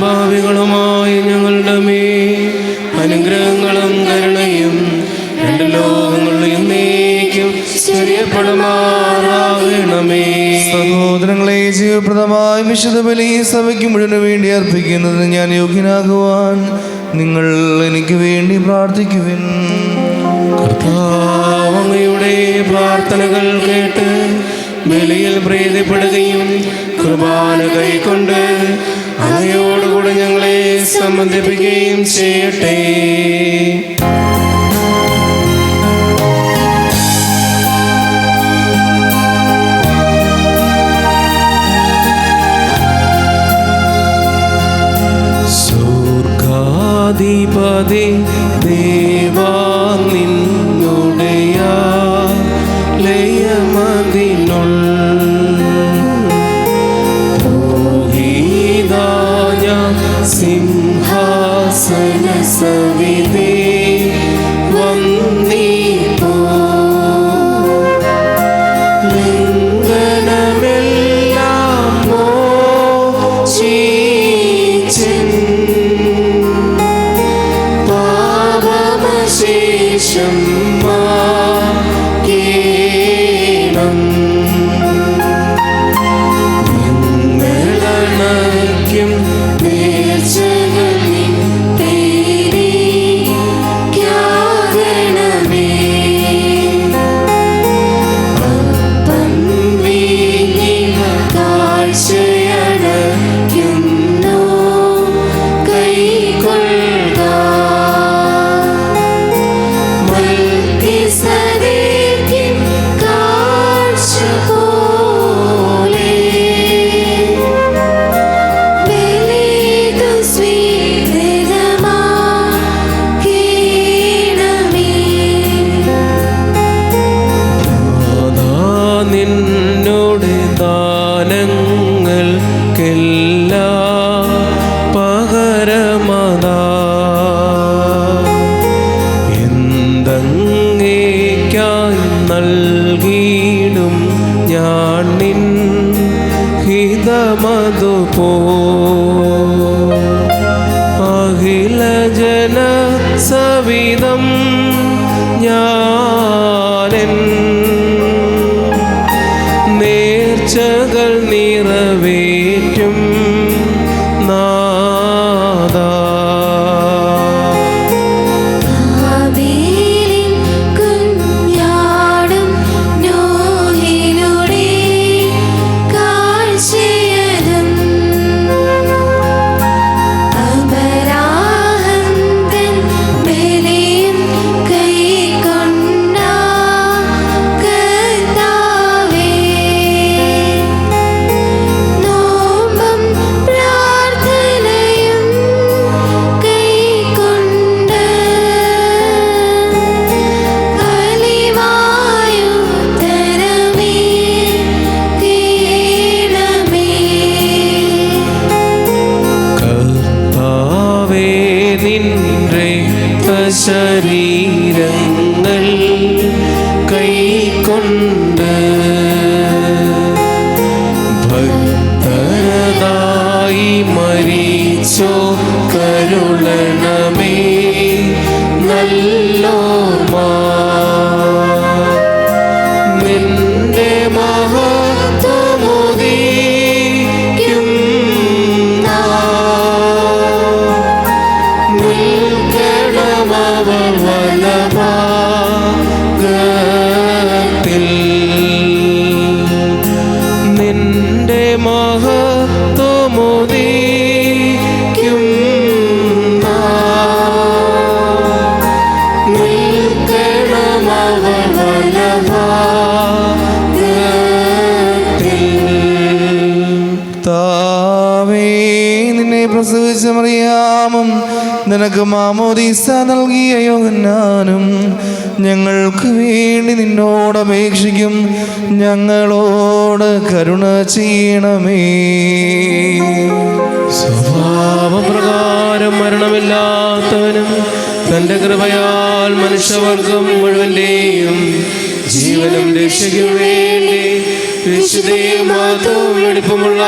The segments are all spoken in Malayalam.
ഭാവികളുമായി ഞങ്ങളുടെ മേൽ അനുഗ്രഹങ്ങളും കരുണയും രണ്ട് ലോകങ്ങളിലും എന്നേക്കും ചെറിയപ്പെടുമാറാകണമേ. സഹോദരങ്ങളെ, ജീവപ്രദമായ വിശുദ്ധ ബലി സഭയ്ക്ക് മുഴുവന് വേണ്ടി അർപ്പിക്കുന്നതിന് ഞാൻ യോഗ്യനാകുവാൻ നിങ്ങൾ എനിക്ക് വേണ്ടി പ്രാർത്ഥിക്കുവിൻ. കർത്താവ് അങ്ങയുടെ പ്രാർത്ഥനകൾ കേട്ട് ബലിയിൽ പ്രീതിപ്പെടുകയും കുർബാന കൈക്കൊണ്ട് അങ്ങയോടുകൂടെ ഞങ്ങളെ സംബന്ധിപ്പിക്കുകയും ചെയ്യട്ടെ. സ്വർഗാധിപതി ദേവാ നിന്നുടയ ലയമതിനുൾ സിംഹാസന സവിധേ വന്ദിപ്പോ ലിംഗനമെല്ലാം മോചിച്ചൻ പാപമശേഷം മാകേണം നിങ്ങളണയ്ക്കും നൽകിയിടും ഞാൻ നിൻ ഹിതമതുപോ അഖില ജന സവിധം ഞാനെൻ നേർച്ചകൾ നിറവേറ്റും നാദാ. ശരീരങ്ങൾ കൈക്കൊണ്ട് ഭക്തരായി മരിച്ചോ കരുളണമേ നല്ലോർമാ. നിന്റെ മഹത്വമുദീക്കും വലഭാഗത്തിൽ നിന്റെ മഹത്വമുദീക്കും പ്രസവിച്ച മറിയാമും നിനക്ക് മാമോദീസ നൽകിയ യോഹന്നാനും ഞങ്ങൾക്ക് വേണ്ടി നിന്നോട് അപേക്ഷിക്കും. ഞങ്ങളോട് കരുണ ചെയ്യണമേ. സ്വഭാവപ്രകാരം മരണമില്ലാത്തവനും തന്റെ കൃപയാൽ മനുഷ്യവർഗം മുഴുവന്റെയും ജീവനും രക്ഷയ്ക്കും വേണ്ടി വിശുദ്ധയും മാത്രവും വെടിപ്പുമുള്ള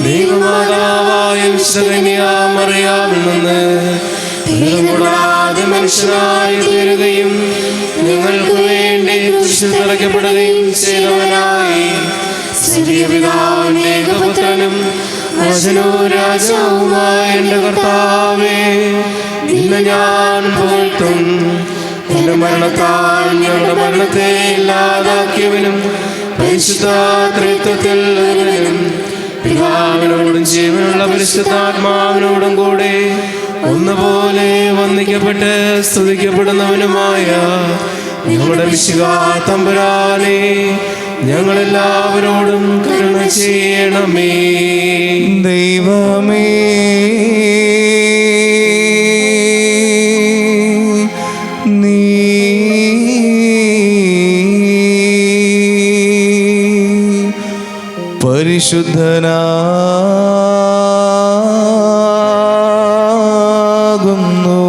ദൈവമാതാവായ വിശുദ്ധകന്യാമറിയാമിൽ നിന്ന് കൂടാതെ മനുഷ്യനായി തീരുകയും ഞങ്ങൾക്ക് വേണ്ടി കുരിശിൽ തറയ്ക്കപ്പെടുകയും ചെയ്തവനായി പിതാവിന്റെ ഏകപുത്രനും വചനവും രാജാവുമായ എന്റെ കർത്താവേ, ഇന്ന് ഞാൻ പോയിട്ടും എന്റെ മരണത്താൽ ഞങ്ങളുടെ മരണത്തെ ഇല്ലാതാക്കിയവനും പരിശുദ്ധ ത്രിത്വത്തിൽ പിതാവിനോടും ജീവനുള്ള പരിശുദ്ധാത്മാവിനോടും കൂടെ ഒന്നുപോലെ വന്ദിക്കപ്പെട്ട് സ്തുതിക്കപ്പെടുന്നവനുമായ ഞങ്ങളുടെ മിശിഹാ തമ്പുരാനെ, ഞങ്ങളെല്ലാവരോടും കരുണ ചെയ്യണമേ. ദൈവമേ, നീ പരിശുദ്ധനാകുന്നു.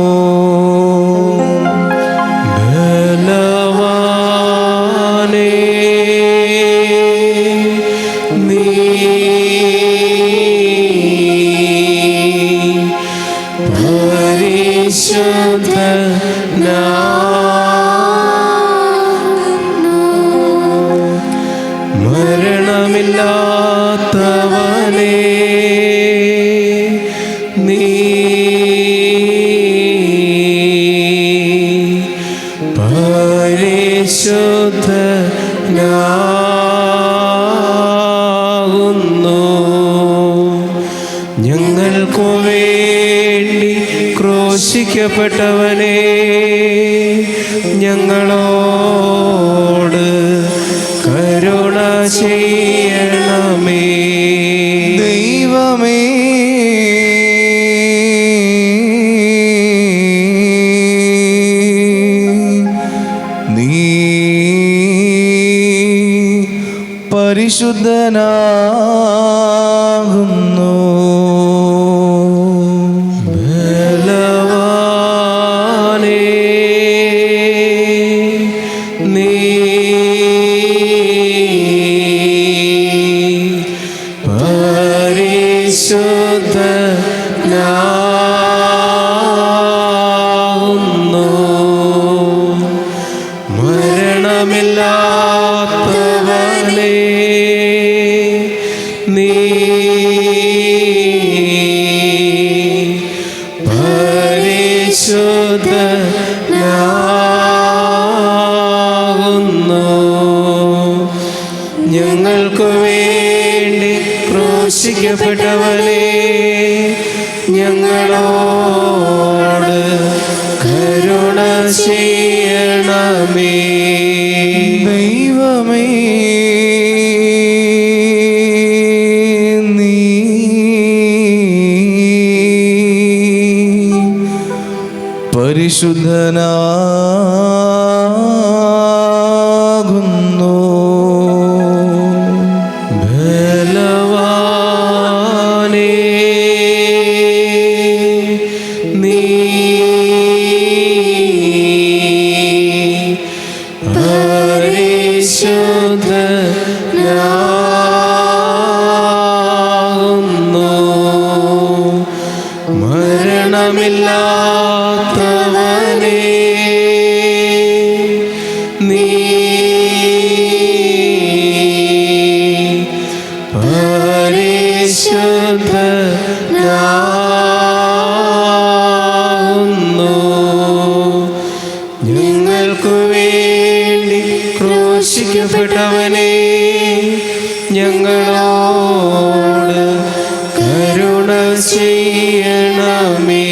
ബലവാനേ, നീ പരിശുദ്ധനാകുന്നു. മരണമില്ലാത്തവനേ, നീ പരിശുദ്ധനാകുന്നു. ഞങ്ങൾക്കു വേണ്ടി ക്രൂശിക്കപ്പെട്ടവനേ, ഞങ്ങളോട് കരുണ ചെയ്യണമേ. ദൈവമേ, നീ പരിശുദ്ധനാകുന്നു. ബലവാനേ, നീ പരിശുദ്ധനാകുന്നു. മരണമില്ലാത്തവനേ, നീ പരിശുദ്ധനാകുന്നു. ഞങ്ങൾക്കു വേണ്ടി ക്രൂശിക്കപ്പെട്ടവനേ, ഞങ്ങളോട് കരുണ ചെയ്യണമേ. ദൈവമേ, നീ പരിശുദ്ധനാകുന്നു. ബലവാനേ, നീ പരിശുദ്ധനാകുന്നു. മരണമില്ലാത്തവനേ, നീ പരിശുദ്ധനാകുന്നു. ഞങ്ങൾക്കു വേണ്ടി ക്രൂശിക്കപ്പെട്ടവനേ, ഞങ്ങളോട് കരുണ ചെയ്യണമേ.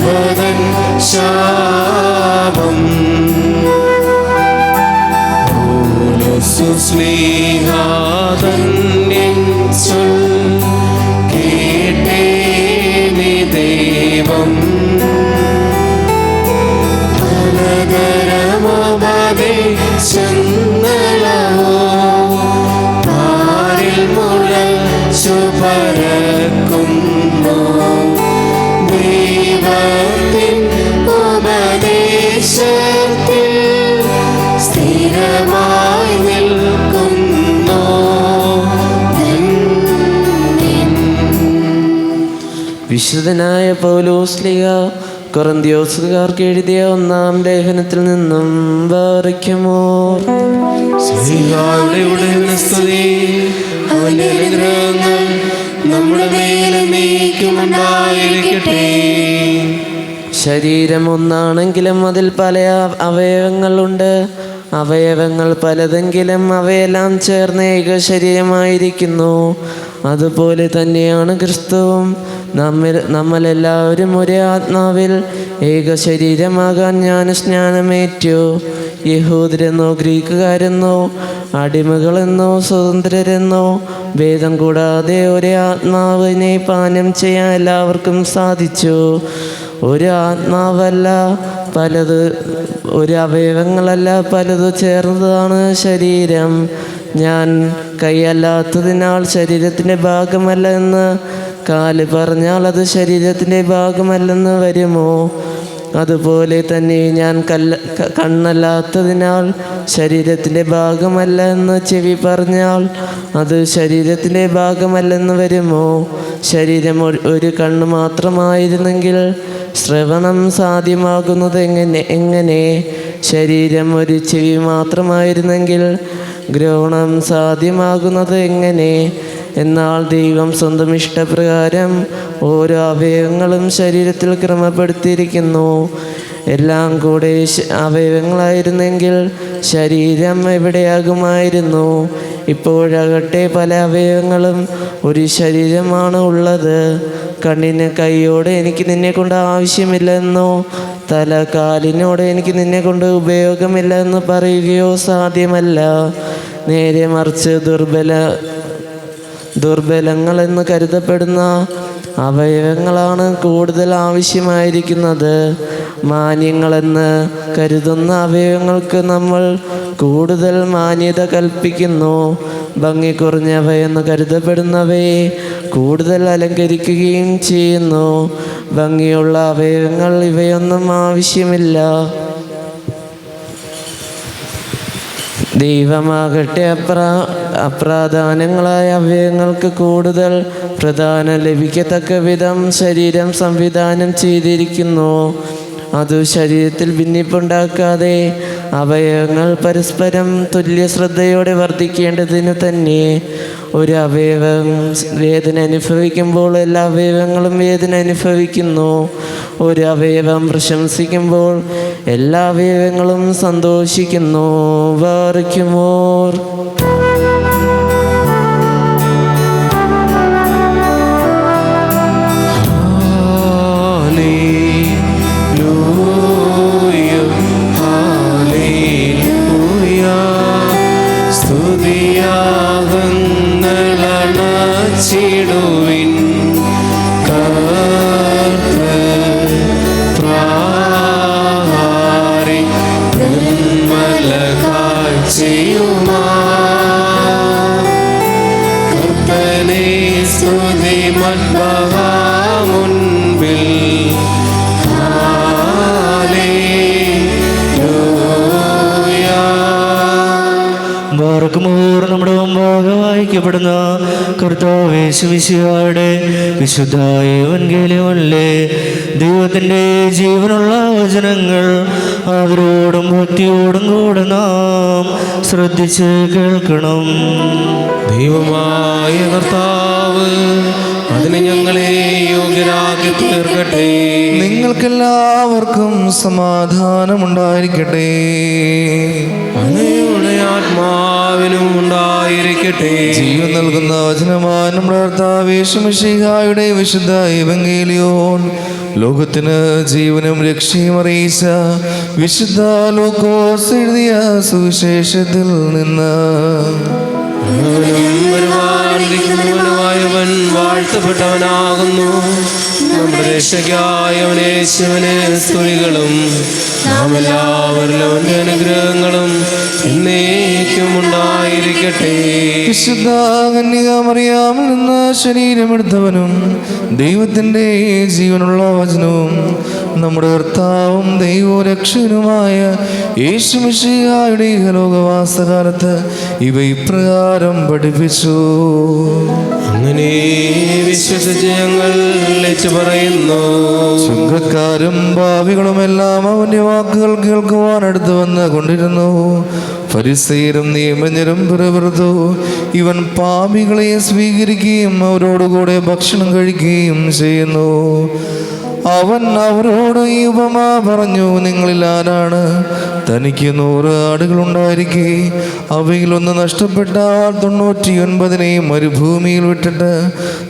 കൃപതൻ ശാപം സ്നേഹാതന്യൻ ചൊൽ കേട്ടേ നീ ദൈവം പലതരമോപദേശങ്ങളോ പാരിൽ മുഴച്ചു പരക്കുന്നു ദൈവത്തിൻ ഉപദേശത്തിൽ സ്ഥിരമായി നിൽക്കുന്നു. വിശുദ്ധനായ പൗലോസ്ലിഹ കൊറിന്ത്യോസുകാർക്ക് എഴുതിയ 1-ാം ലേഖനത്തിൽ നിന്നും വായിക്കുമോ. അവന്റെ അനുഗ്രഹങ്ങൾ നമ്മുടെ മേലെ നീക്കുമുണ്ടായിരിക്കട്ടെ. ശരീരം ഒന്നാണെങ്കിലും അതിൽ പല അവയവങ്ങളുണ്ട്. അവയവങ്ങൾ പലതെങ്കിലും അവയെല്ലാം ചേർന്ന് ഏക ശരീരമായിരിക്കുന്നു. അതുപോലെ തന്നെയാണ് ക്രിസ്തുവും. നമ്മളെല്ലാവരും ഒരേ ആത്മാവിൽ ഏക ശരീരമാകാൻ ഞാൻ സ്നാനമേറ്റു. യഹൂദരെന്നോ ഗ്രീക്കുകാരെന്നോ അടിമകളെന്നോ സ്വതന്ത്രരെന്നോ ഭേദം കൂടാതെ ഒരേ ആത്മാവിനെ പാനം ചെയ്യാൻ എല്ലാവർക്കും സാധിച്ചു. ഒരു ആത്മാവല്ല പലത്, ഒരു അവയവങ്ങളല്ല പലത് ചേർന്നതാണ് ശരീരം. ഞാൻ കൈയല്ലാത്തതിനാൽ ശരീരത്തിൻ്റെ ഭാഗമല്ല എന്ന് കാല് പറഞ്ഞാൽ അത് ശരീരത്തിൻ്റെ ഭാഗമല്ലെന്ന് വരുമോ? അതുപോലെ തന്നെ ഞാൻ കണ്ണല്ലാത്തതിനാൽ ശരീരത്തിൻ്റെ ഭാഗമല്ല എന്ന് ചെവി പറഞ്ഞാൽ അത് ശരീരത്തിൻ്റെ ഭാഗമല്ലെന്ന് വരുമോ? ശരീരം ഒരു കണ്ണ് മാത്രമായിരുന്നെങ്കിൽ ശ്രവണം സാധ്യമാകുന്നത് എങ്ങനെ? ശരീരം ഒരു ചെവി മാത്രമായിരുന്നെങ്കിൽ ഗ്രഹണം സാധ്യമാകുന്നത് എങ്ങനെ? എന്നാൽ ദൈവം സ്വന്തം ഇഷ്ടപ്രകാരം ഓരോ അവയവങ്ങളും ശരീരത്തിൽ ക്രമപ്പെടുത്തിയിരിക്കുന്നു. എല്ലാം കൂടെ അവയവങ്ങളായിരുന്നെങ്കിൽ ശരീരം എവിടെയാകുമായിരുന്നു? ഇപ്പോഴാകട്ടെ പല അവയവങ്ങളും ഒരു ശരീരമാണ് ഉള്ളത്. കണ്ണിന് കൈയോടെ എനിക്ക് നിന്നെ കൊണ്ട് ആവശ്യമില്ലെന്നോ തല കാലിനോട് എനിക്ക് നിന്നെ കൊണ്ട് ഉപയോഗമില്ലെന്ന് പറയുകയോ സാധ്യമല്ല. നേരെ മറിച്ച് ദുർബലങ്ങളെന്ന് കരുതപ്പെടുന്ന അവയവങ്ങളാണ് കൂടുതൽ ആവശ്യമായിരിക്കുന്നത്. മാന്യങ്ങളെന്ന് കരുതുന്ന അവയവങ്ങൾക്ക് നമ്മൾ കൂടുതൽ മാന്യത കൽപ്പിക്കുന്നു. ഭംഗി കുറഞ്ഞവയെന്ന് കരുതപ്പെടുന്നവയെ കൂടുതൽ അലങ്കരിക്കുകയും ചെയ്യുന്നു. ഭംഗിയുള്ള അവയവങ്ങൾ ഇവയൊന്നും ആവശ്യമില്ല. ദൈവമാകട്ടെ അപ്രാധാനങ്ങളായ അവയവങ്ങൾക്ക് കൂടുതൽ പ്രധാനം ലഭിക്കത്തക്ക വിധം ശരീരം സംവിധാനം ചെയ്തിരിക്കുന്നു. അത് ശരീരത്തിൽ ഭിന്നിപ്പുണ്ടാക്കാതെ അവയവങ്ങൾ പരസ്പരം തുല്യ ശ്രദ്ധയോടെ വർദ്ധിക്കേണ്ടതിന് തന്നെ. ഒരു അവയവം വേദന അനുഭവിക്കുമ്പോൾ എല്ലാ അവയവങ്ങളും വേദന അനുഭവിക്കുന്നു. ഒരു അവയവം പ്രശംസിക്കുമ്പോൾ എല്ലാ അവയവങ്ങളും സന്തോഷിക്കുന്നു. വായിക്കുമോർ. ിടുവിൻ കർത്തൃപ്രാഹാരി നിർമ്മല കാഴ്ചയുമാ കർത്തനെ സ്തുതി മദ്ബഹാ മുൻപിൽ ബാറക്കുമോർ. നമ്മുടെ മുമ്പാകെ വായിക്കപ്പെടുന്ന കർത്താവേശുമിശിഹായുടെ വിശുദ്ധ എവൻഗേലിയോനിലെ ദൈവത്തിൻ്റെ ജീവനുള്ള വചനങ്ങൾ ആദരവോടും ഭക്തിയോടും കൂടെ നാം ശ്രദ്ധിച്ച് കേൾക്കണം. ദൈവമായ കർത്താവ് അതിന് ഞങ്ങളെ യോഗ്യരാക്കി തീർക്കട്ടെ. നിങ്ങൾക്കെല്ലാവർക്കും സമാധാനമുണ്ടായിരിക്കട്ടെ. അങ്ങയുടെ ആത്മാവിനും ഉണ്ടായിരിക്കട്ടെ. ജീവൻ നൽകുന്ന വചനമായ നമ്മുടെ കർത്താവ് യേശു മിശിഹായുടെ വിശുദ്ധ എവങ്കേലിയോൻ ലോകത്തിന് ജീവനും രക്ഷയും അറിയിച്ച വിശുദ്ധ ലൂക്കോസ് എഴുതിയ സുവിശേഷത്തിൽ നിന്ന് വരുവാനിരിക്കുന്നവനായവൻ വാഴ്ത്തപ്പെട്ടവനാകുന്നു. നമ്മുടെ രക്ഷയ്ക്കായവൻ യേശുവിനെ സ്തുതികളും നാം എല്ലാവരിലും അവന്റെ അനുഗ്രഹങ്ങളും എന്നേക്കും ഉണ്ടായിരിക്കട്ടെ. വിശുദ്ധ കന്യക മറിയാമിൽ നിന്ന് ശരീരമെടുത്തവനും ദൈവത്തിൻ്റെ ജീവനുള്ള വചനവും നമ്മുടെ കർത്താവും ദൈവവും രക്ഷകനുമായ യേശു മിശിഹായുടെ ഇഹലോകവാസകാലത്ത് ഇവ ഇപ്രകാരം പഠിപ്പിച്ചു. അങ്ങനെ വിശ്വസിച്ച് ഞങ്ങൾ പറയുന്നു. ചുങ്കക്കാരും ഭാവികളുമെല്ലാം അവന്റെ വാക്കുകൾ കേൾക്കുവാൻ അടുത്ത് വന്ന് കൊണ്ടിരുന്നു. ഫരിസേയരും നിയമജ്ഞരും പിറുപിറുത്തു, ഇവൻ പാപികളെ സ്വീകരിക്കുകയും അവരോടുകൂടെ ഭക്ഷണം കഴിക്കുകയും ചെയ്യുന്നു. അവൻ അവരോട് ഈ ഉപമ പറഞ്ഞു, നിങ്ങളിൽ ആരാണ് തനിക്ക് 100 ആടുകളുണ്ടായിരിക്കെ അവയിലൊന്ന് നഷ്ടപ്പെട്ടാൽ 99 മരുഭൂമിയിൽ വിട്ടിട്ട്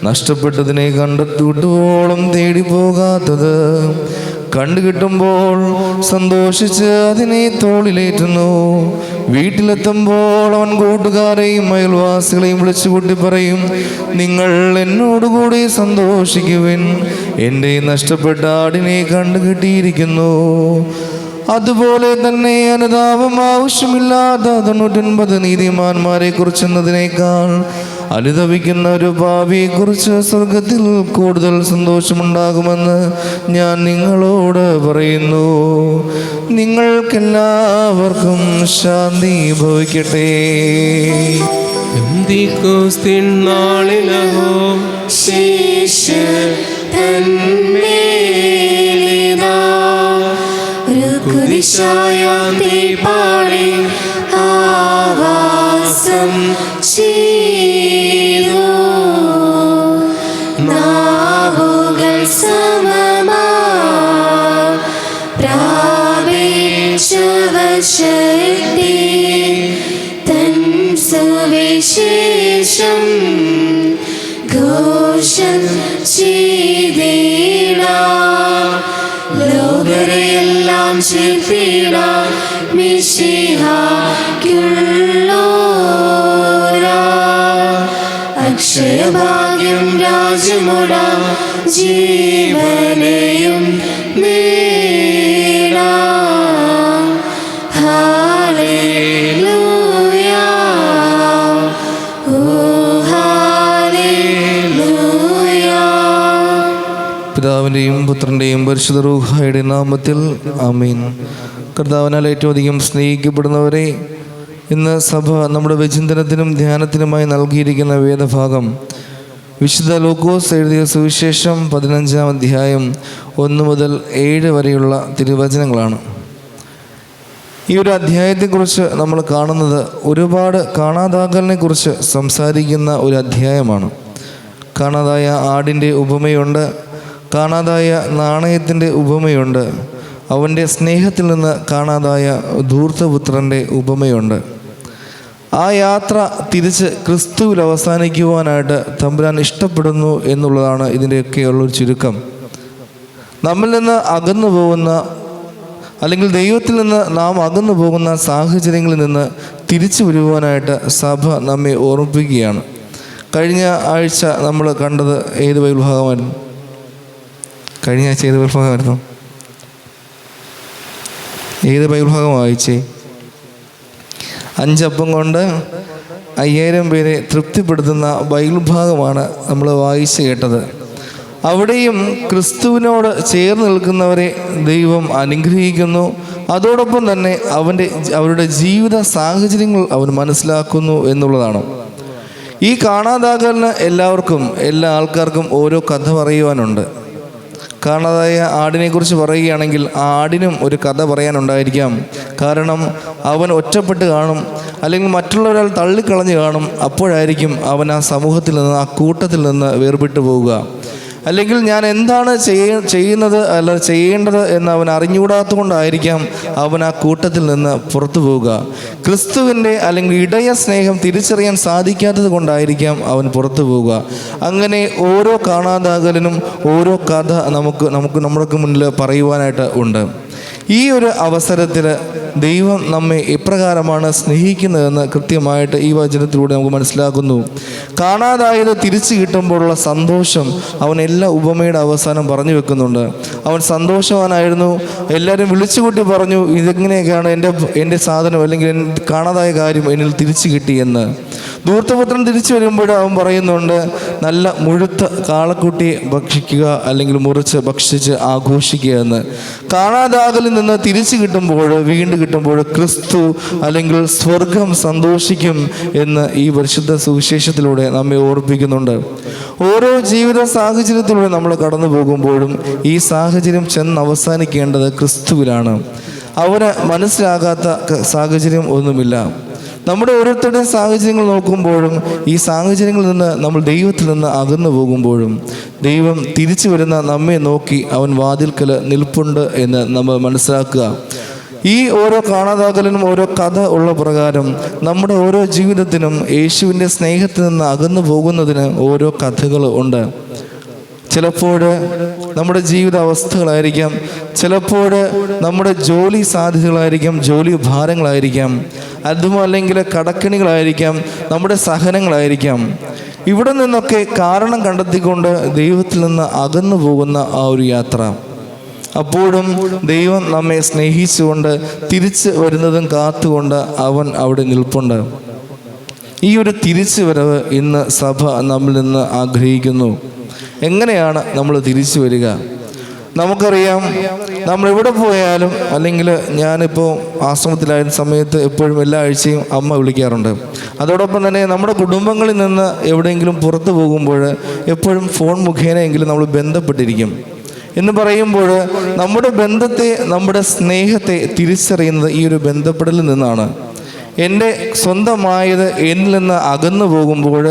നഷ്ടപ്പെട്ടതിനെ കണ്ടെത്തുവോളം തേടി പോകാത്തത്? കണ്ടുകിട്ടുമ്പോൾ സന്തോഷിച്ച് അതിനെ തോളിലേറ്റുന്നു. വീട്ടിലെത്തുമ്പോൾ അവൻ കൂട്ടുകാരെയും അയൽവാസികളെയും വിളിച്ചുകൂട്ടി പറയും, നിങ്ങൾ എന്നോടുകൂടി സന്തോഷിക്കുവിൻ, എൻ്റെ നഷ്ടപ്പെട്ട ആടിനെ കണ്ടുകിട്ടിയിരിക്കുന്നു. അതുപോലെ തന്നെ അനുതാപം ആവശ്യമില്ലാത്ത 99 നീതിമാന്മാരെ കുറിച്ചെന്നതിനേക്കാൾ അനുതപിക്കുന്ന ഒരു പാപിയെക്കുറിച്ച് സ്വർഗത്തിൽ കൂടുതൽ സന്തോഷമുണ്ടാകുമെന്ന് ഞാൻ നിങ്ങളോട് പറയുന്നു. നിങ്ങൾക്കെല്ലാവർക്കും ശാന്തി ഭവിക്കട്ടെ. പാടി ആവാസം ചെയ്തു നാവുകൾ സമമാ പ്രാപിച്ചവശക്തി തൻ സുവിശേഷം ഘോഷം ചെയ്തിടാ ലോകരെയെല്ലാം ചേർത്തിടാ മിശിഹായ്ക്കുള്ളോരാ അക്ഷയഭാഗ്യം രാജ്യമുടാ ജീവനെയും നേടാ. ഹല്ലേലൂയാ ഓ ഹല്ലേലൂയാ. പിതാവിൻ്റെയും പുത്രൻ്റെയും പരിശുദ്ധ റൂഹായുടെ നാമത്തിൽ ആമീൻ. കർത്താവിനാൽ ഏറ്റവും അധികം സ്നേഹിക്കപ്പെടുന്നവരെ, ഇന്ന് സഭ നമ്മുടെ വിചിന്തനത്തിനും ധ്യാനത്തിനുമായി നൽകിയിരിക്കുന്ന വേദഭാഗം വിശുദ്ധ ലൂക്കോസ് എഴുതിയ സുവിശേഷം 15-ാം അധ്യായം 1 മുതൽ 7 വരെയുള്ള തിരുവചനങ്ങളാണ്. ഈ ഒരു അധ്യായത്തെക്കുറിച്ച് നമ്മൾ കാണുന്നത് ഒരുപാട് കാണാതാകലിനെക്കുറിച്ച് സംസാരിക്കുന്ന ഒരു അധ്യായമാണ്. കാണാതായ ആടിൻ്റെ ഉപമയുണ്ട്, കാണാതായ നാണയത്തിൻ്റെ ഉപമയുണ്ട്, അവൻ്റെ സ്നേഹത്തിൽ നിന്ന് കാണാതായ ധൂർത്തപുത്രൻ്റെ ഉപമയുണ്ട്. ആ യാത്ര തിരിച്ച് ക്രിസ്തുവിൽ അവസാനിക്കുവാനായിട്ട് തമ്പുരാൻ ഇഷ്ടപ്പെടുന്നു എന്നുള്ളതാണ് ഇതിൻ്റെയൊക്കെയുള്ളൊരു ചുരുക്കം. നമ്മിൽ നിന്ന് അകന്നു പോകുന്ന, അല്ലെങ്കിൽ ദൈവത്തിൽ നിന്ന് നാം അകന്നു പോകുന്ന സാഹചര്യങ്ങളിൽ നിന്ന് തിരിച്ചു വരുവാനായിട്ട് സഭ നമ്മെ ഓർമ്മിപ്പിക്കുകയാണ്. കഴിഞ്ഞ ആഴ്ച നമ്മൾ കണ്ടത് ഏത് ബൈബിൾ ഭാഗമായിരുന്നു? കഴിഞ്ഞ ആഴ്ച ഏത് ബൈബിൾ ഭാഗമായിരുന്നു? ഏത് ബൈബിൾ ഭാഗം വായിച്ചേ? 5 അപ്പം കൊണ്ട് 5000 പേരെ തൃപ്തിപ്പെടുത്തുന്ന ബൈബിൾ ഭാഗമാണ് നമ്മൾ വായിച്ച് കേട്ടത്. അവിടെയും ക്രിസ്തുവിനോട് ചേർന്ന് നിൽക്കുന്നവരെ ദൈവം അനുഗ്രഹിക്കുന്നു. അതോടൊപ്പം തന്നെ അവരുടെ ജീവിത സാഹചര്യങ്ങൾ അവൻ മനസ്സിലാക്കുന്നു എന്നുള്ളതാണ്. ഈ കാണാതാകലിന് എല്ലാ ആൾക്കാർക്കും ഓരോ കഥ പറയുവാനുണ്ട്. കാണാതായ ആടിനെക്കുറിച്ച് പറയുകയാണെങ്കിൽ ആ ആടിനും ഒരു കഥ പറയാനുണ്ടായിരിക്കാം. കാരണം അവൻ ഒറ്റപ്പെട്ട് കാണും, അല്ലെങ്കിൽ മറ്റുള്ളവരാൾ തള്ളിക്കളഞ്ഞ് കാണും. അപ്പോഴായിരിക്കും അവൻ ആ സമൂഹത്തിൽ നിന്ന്, ആ കൂട്ടത്തിൽ നിന്ന് വേർപെട്ടു പോവുക. അല്ലെങ്കിൽ ഞാൻ എന്താണ് ചെയ്യുന്നത് അല്ല ചെയ്യേണ്ടത് എന്ന് അവൻ അറിഞ്ഞുകൂടാത്ത കൊണ്ടായിരിക്കാം അവൻ ആ കൂട്ടത്തിൽ നിന്ന് പുറത്തു പോവുക. ക്രിസ്തുവിൻ്റെ അല്ലെങ്കിൽ ഇടയ സ്നേഹം തിരിച്ചറിയാൻ സാധിക്കാത്തത് കൊണ്ടായിരിക്കാം അവൻ പുറത്തു പോവുക. അങ്ങനെ ഓരോ കാണാതാകലിനും ഓരോ കഥ നമുക്ക് മുന്നിൽ പറയുവാനായിട്ട് ഉണ്ട്. ഈ ഒരു അവസരത്തിൽ ദൈവം നമ്മെ എപ്രകാരമാണ് സ്നേഹിക്കുന്നതെന്ന് കൃത്യമായിട്ട് ഈ വചനത്തിലൂടെ നമുക്ക് മനസ്സിലാക്കുന്നു. കാണാതായത് തിരിച്ചു കിട്ടുമ്പോഴുള്ള സന്തോഷം അവൻ എല്ലാ ഉപമയുടെ അവസാനം പറഞ്ഞു വെക്കുന്നുണ്ട്. അവൻ സന്തോഷവാനായിരുന്നു. എല്ലാവരും വിളിച്ചുകൂട്ടി പറഞ്ഞു, ഇതെങ്ങനെയൊക്കെയാണ് എൻ്റെ സാധനം അല്ലെങ്കിൽ കാണാതായ കാര്യം എന്നിൽ തിരിച്ചു കിട്ടിയെന്ന്. ധൂർത്തപുത്രൻ തിരിച്ചു വരുമ്പോൾ അവൻ പറയുന്നുണ്ട്, നല്ല മുഴുത്ത കാളക്കുട്ടിയെ ഭക്ഷിക്കുക അല്ലെങ്കിൽ മുറിച്ച് ഭക്ഷിച്ച് ആഘോഷിക്കുക എന്ന്. കാണാതാകലിൽ നിന്ന് തിരിച്ചു വീണ്ടും കിട്ടുമ്പോൾ ക്രിസ്തു അല്ലെങ്കിൽ സ്വർഗം സന്തോഷിക്കും എന്ന് ഈ പരിശുദ്ധ സുവിശേഷത്തിലൂടെ നമ്മെ ഓർപ്പിക്കുന്നുണ്ട്. ഓരോ ജീവിത സാഹചര്യത്തിലൂടെ നമ്മൾ കടന്നു പോകുമ്പോഴും ഈ സാഹചര്യം ചെന്ന് അവസാനിക്കേണ്ടത് ക്രിസ്തുവിലാണ്. അവന് മനസ്സിലാകാത്ത സാഹചര്യം ഒന്നുമില്ല. നമ്മുടെ ഓരോരുത്തരുടെയും സാഹചര്യങ്ങൾ നോക്കുമ്പോഴും ഈ സാഹചര്യങ്ങളിൽ നിന്ന് നമ്മൾ ദൈവത്തിൽ നിന്ന് അകന്നു പോകുമ്പോഴും ദൈവം തിരിച്ചു വരുന്ന നമ്മെ നോക്കി അവൻ വാതിൽക്കൽ നിൽപ്പുണ്ട് എന്ന് നമ്മൾ മനസ്സിലാക്കുക. ഈ ഓരോ കാണാതാകലിനും ഓരോ കഥ ഉള്ള പ്രകാരം നമ്മുടെ ഓരോ ജീവിതത്തിനും യേശുവിൻ്റെ സ്നേഹത്തിൽ നിന്ന് അകന്നു പോകുന്നതിന് ഓരോ കഥകൾ ഉണ്ട്. ചിലപ്പോൾ നമ്മുടെ ജീവിത അവസ്ഥകളായിരിക്കാം, ചിലപ്പോൾ നമ്മുടെ ജോലി സാധ്യതകളായിരിക്കാം, ജോലി ഭാരങ്ങളായിരിക്കാം, അതും അല്ലെങ്കിൽ കടക്കണികളായിരിക്കാം, നമ്മുടെ സഹനങ്ങളായിരിക്കാം. ഇവിടെ നിന്നൊക്കെ കാരണം കണ്ടെത്തിക്കൊണ്ട് ദൈവത്തിൽ നിന്ന് അകന്നു പോകുന്ന ആ ഒരു യാത്ര. അപ്പോഴും ദൈവം നമ്മെ സ്നേഹിച്ചുകൊണ്ട് തിരിച്ച് വരുന്നതും കാത്തുകൊണ്ട് അവൻ അവിടെ നിൽപ്പുണ്ട്. ഈ ഒരു തിരിച്ചു വരവ് ഇന്ന് സഭ നമ്മിൽ നിന്ന് ആഗ്രഹിക്കുന്നു. എങ്ങനെയാണ് നമ്മൾ തിരിച്ചു വരിക? നമുക്കറിയാം, നമ്മൾ എവിടെ പോയാലും, അല്ലെങ്കിൽ ഞാനിപ്പോൾ ആശ്രമത്തിലായിരുന്ന സമയത്ത് എപ്പോഴും എല്ലാ ആഴ്ചയും അമ്മ വിളിക്കാറുണ്ട്. അതോടൊപ്പം തന്നെ നമ്മുടെ കുടുംബങ്ങളിൽ നിന്ന് എവിടെയെങ്കിലും പുറത്തു പോകുമ്പോൾ എപ്പോഴും ഫോൺ മുഖേനയെങ്കിലും നമ്മൾ ബന്ധപ്പെട്ടിരിക്കും. എന്ന് പറയുമ്പോൾ നമ്മുടെ ബന്ധത്തെ, നമ്മുടെ സ്നേഹത്തെ തിരിച്ചറിയുന്നത് ഈ ഒരു ബന്ധപ്പെടലിൽ നിന്നാണ്. എൻ്റെ സ്വന്തമായത് എന്നിൽ നിന്ന് അകന്നു പോകുമ്പോൾ,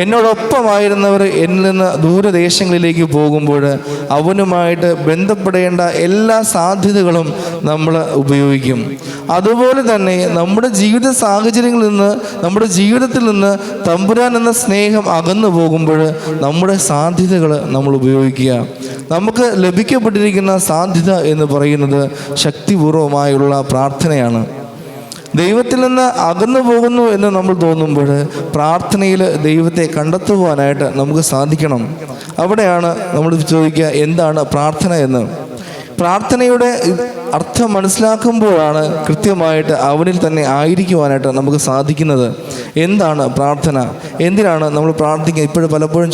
എന്നോടൊപ്പമായിരുന്നവർ എന്നിൽ നിന്ന് ദൂരദേശങ്ങളിലേക്ക് പോകുമ്പോൾ അവനുമായിട്ട് ബന്ധപ്പെടേണ്ട എല്ലാ സാധ്യതകളും നമ്മൾ ഉപയോഗിക്കും. അതുപോലെ തന്നെ നമ്മുടെ ജീവിത സാഹചര്യങ്ങളിൽ നിന്ന്, നമ്മുടെ ജീവിതത്തിൽ നിന്ന് തമ്പുരാൻ എന്ന സ്നേഹം അകന്നു പോകുമ്പോൾ നമ്മുടെ സാധ്യതകൾ നമ്മൾ ഉപയോഗിക്കുക. നമുക്ക് ലഭിക്കപ്പെട്ടിരിക്കുന്ന സാധ്യത എന്ന് പറയുന്നത് ശക്തിപൂർവമായുള്ള പ്രാർത്ഥനയാണ്. ദൈവത്തിൽ നിന്ന് അകന്നു പോകുന്നു എന്ന് നമ്മൾ തോന്നുമ്പോൾ പ്രാർത്ഥനയിൽ ദൈവത്തെ കണ്ടെത്തുവാനായിട്ട് നമുക്ക് സാധിക്കണം. അവിടെയാണ് നമ്മൾ ചോദിക്കുക, എന്താണ് പ്രാർത്ഥന എന്ന്. പ്രാർത്ഥനയുടെ അർത്ഥം മനസ്സിലാക്കുമ്പോഴാണ് കൃത്യമായിട്ട് അവനിൽ തന്നെ ആയിരിക്കുവാനായിട്ട് നമുക്ക് സാധിക്കുന്നത്. എന്താണ് പ്രാർത്ഥന? എന്തിനാണ് നമ്മൾ പ്രാർത്ഥിക്കുക? ഇപ്പോഴും പലപ്പോഴും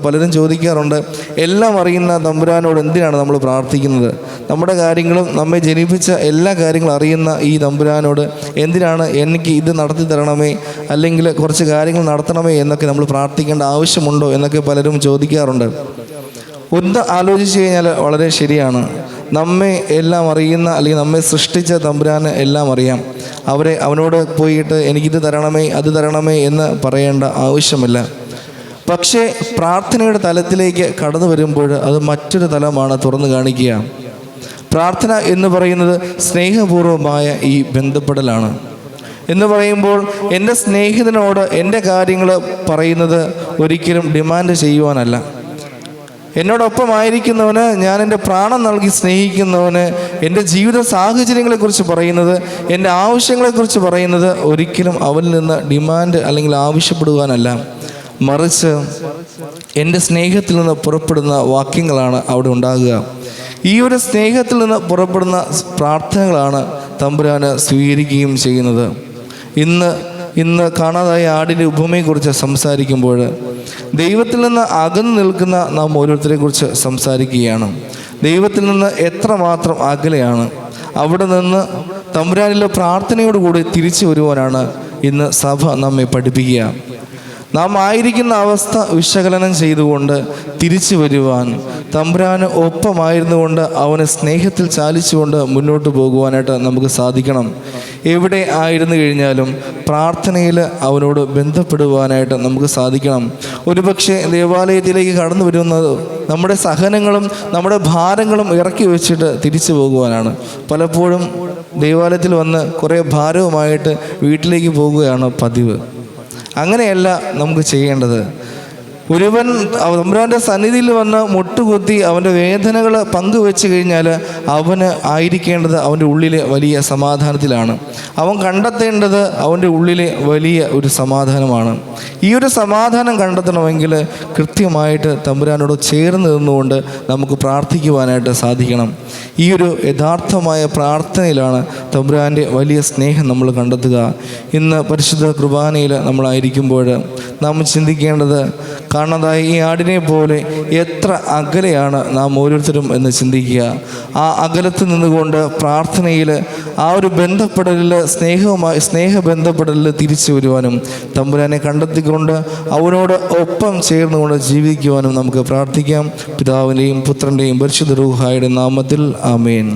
പലരും ചോദിക്കാറുണ്ട്, എല്ലാം അറിയുന്ന തമ്പുരാനോട് എന്തിനാണ് നമ്മൾ പ്രാർത്ഥിക്കുന്നത്? നമ്മുടെ കാര്യങ്ങളും നമ്മെ ജനിപ്പിച്ച എല്ലാ കാര്യങ്ങളും അറിയുന്ന ഈ തമ്പുരാനോട് എന്തിനാണ് എനിക്ക് ഇത് നടത്തി തരണമേ, അല്ലെങ്കിൽ കുറച്ച് കാര്യങ്ങൾ നടത്തണമേ എന്നൊക്കെ നമ്മൾ പ്രാർത്ഥിക്കേണ്ട ആവശ്യമുണ്ടോ എന്നൊക്കെ പലരും ചോദിക്കാറുണ്ട്. ഒന്ന് ആലോചിച്ച് കഴിഞ്ഞാൽ വളരെ ശരിയാണ്. നമ്മെ എല്ലാം അറിയുന്ന, അല്ലെങ്കിൽ നമ്മെ സൃഷ്ടിച്ച തമ്പുരാന് എല്ലാം അറിയാം. അവനോട് പോയിട്ട് എനിക്കിത് തരണമേ അത് തരണമേ എന്ന് പറയേണ്ട ആവശ്യമില്ല. പക്ഷേ പ്രാർത്ഥനയുടെ തലത്തിലേക്ക് കടന്നു വരുമ്പോൾ അത് മറ്റൊരു തലമാണ് തുറന്നു കാണിക്കുക. പ്രാർത്ഥന എന്ന് പറയുന്നത് സ്നേഹപൂർവമായ ഈ ബന്ധപ്പെടലാണ്. എന്ന് പറയുമ്പോൾ എൻ്റെ സ്നേഹിതനോട് എൻ്റെ കാര്യങ്ങൾ പറയുന്നത് ഒരിക്കലും ഡിമാൻഡ് ചെയ്യുവാനല്ല. എന്നോടൊപ്പമായിരിക്കുന്നവന്, ഞാൻ എൻ്റെ പ്രാണൻ നൽകി സ്നേഹിക്കുന്നവന് എൻ്റെ ജീവിത സാഹചര്യങ്ങളെക്കുറിച്ച് പറയുന്നത്, എൻ്റെ ആവശ്യങ്ങളെക്കുറിച്ച് പറയുന്നത് ഒരിക്കലും അവനിൽ നിന്ന് ഡിമാൻഡ് അല്ലെങ്കിൽ ആവശ്യപ്പെടുവാനല്ല, മറിച്ച് എൻ്റെ സ്നേഹത്തിൽ നിന്ന് പുറപ്പെടുന്ന വാക്യങ്ങളാണ് അവിടെ ഉണ്ടാകുക. ഈ ഒരു സ്നേഹത്തിൽ നിന്ന് പുറപ്പെടുന്ന പ്രാർത്ഥനകളാണ് തമ്പുരാന് സ്വീകരിക്കുകയും ചെയ്യുന്നത്. ഇന്ന് കാണാതായ ആടിൻ്റെ ഉപമയെക്കുറിച്ച് സംസാരിക്കുമ്പോൾ ദൈവത്തിൽ നിന്ന് അകന്നു നിൽക്കുന്ന നാം ഓരോരുത്തരെ കുറിച്ച് സംസാരിക്കുകയാണ്. ദൈവത്തിൽ നിന്ന് എത്രമാത്രം അകലെയാണ്. അവിടെ നിന്ന് തമ്പുരാനിലെ പ്രാർത്ഥനയോടുകൂടി തിരിച്ചു വരുവാനാണ് ഇന്ന് സഭ നമ്മെ പഠിപ്പിക്കുക. നാം ആയിരിക്കുന്ന അവസ്ഥ വിശകലനം ചെയ്തുകൊണ്ട് തിരിച്ചു വരുവാൻ, തമ്പുരാന് ഒപ്പമായിരുന്നുകൊണ്ട് അവനെ സ്നേഹത്തിൽ ചാലിച്ചുകൊണ്ട് മുന്നോട്ട് പോകുവാനായിട്ട് നമുക്ക് സാധിക്കണം. എവിടെ ആയിരുന്നു കഴിഞ്ഞാലും പ്രാർത്ഥനയിൽ അവനോട് ബന്ധപ്പെടുവാനായിട്ട് നമുക്ക് സാധിക്കണം. ഒരുപക്ഷെ ദേവാലയത്തിലേക്ക് കടന്നു വരുന്നത് നമ്മുടെ സഹനങ്ങളും നമ്മുടെ ഭാരങ്ങളും ഇറക്കി വെച്ചിട്ട് തിരിച്ചു പോകുവാനാണ്. പലപ്പോഴും ദേവാലയത്തിൽ വന്ന് കുറേ ഭാരവുമായിട്ട് വീട്ടിലേക്ക് പോകുകയാണ് പതിവ്. അങ്ങനെയല്ല നമുക്ക് ചെയ്യേണ്ടത്. ഒരുവൻ തമ്പുരാൻ്റെ സന്നിധിയിൽ വന്ന് മുട്ടുകുത്തി അവൻ്റെ വേദനകൾ പങ്കുവെച്ച് കഴിഞ്ഞാൽ അവന് ആയിരിക്കേണ്ടത് അവൻ്റെ ഉള്ളിലെ വലിയ സമാധാനത്തിലാണ്. അവൻ കണ്ടെത്തേണ്ടത് അവൻ്റെ ഉള്ളിലെ വലിയ ഒരു സമാധാനമാണ്. ഈ ഒരു സമാധാനം കണ്ടെത്തണമെങ്കിൽ കൃത്യമായിട്ട് തമ്പുരാനോട് ചേർന്ന് നിന്നുകൊണ്ട് നമുക്ക് പ്രാർത്ഥിക്കുവാനായിട്ട് സാധിക്കണം. ഈ ഒരു യഥാർത്ഥമായ പ്രാർത്ഥനയിലാണ് തമ്പുരാൻ്റെ വലിയ സ്നേഹം നമ്മൾ കണ്ടെത്തുക. ഇന്ന് പരിശുദ്ധ കുർബാനയിൽ നമ്മളായിരിക്കുമ്പോൾ നാം ചിന്തിക്കേണ്ടത്, കാണാതായ ഈ ആടിനെ പോലെ എത്ര അകലെയാണ് നാം ഓരോരുത്തരും എന്ന് ചിന്തിക്കുക. ആ അകലത്ത് നിന്നുകൊണ്ട് പ്രാർത്ഥനയിൽ ആ ഒരു ബന്ധപ്പെടലിൽ സ്നേഹബന്ധപ്പെടലിൽ തിരിച്ചു വരുവാനും തമ്പുരാനെ കണ്ടെത്തിക്കൊണ്ട് അവനോട് ഒപ്പം ചേർന്നുകൊണ്ട് ജീവിക്കുവാനും നമുക്ക് പ്രാർത്ഥിക്കാം. പിതാവിൻ്റെയും പുത്രൻ്റെയും പരിശുദ്ധ റൂഹായുടെ നാമത്തിൽ ആമേൻ.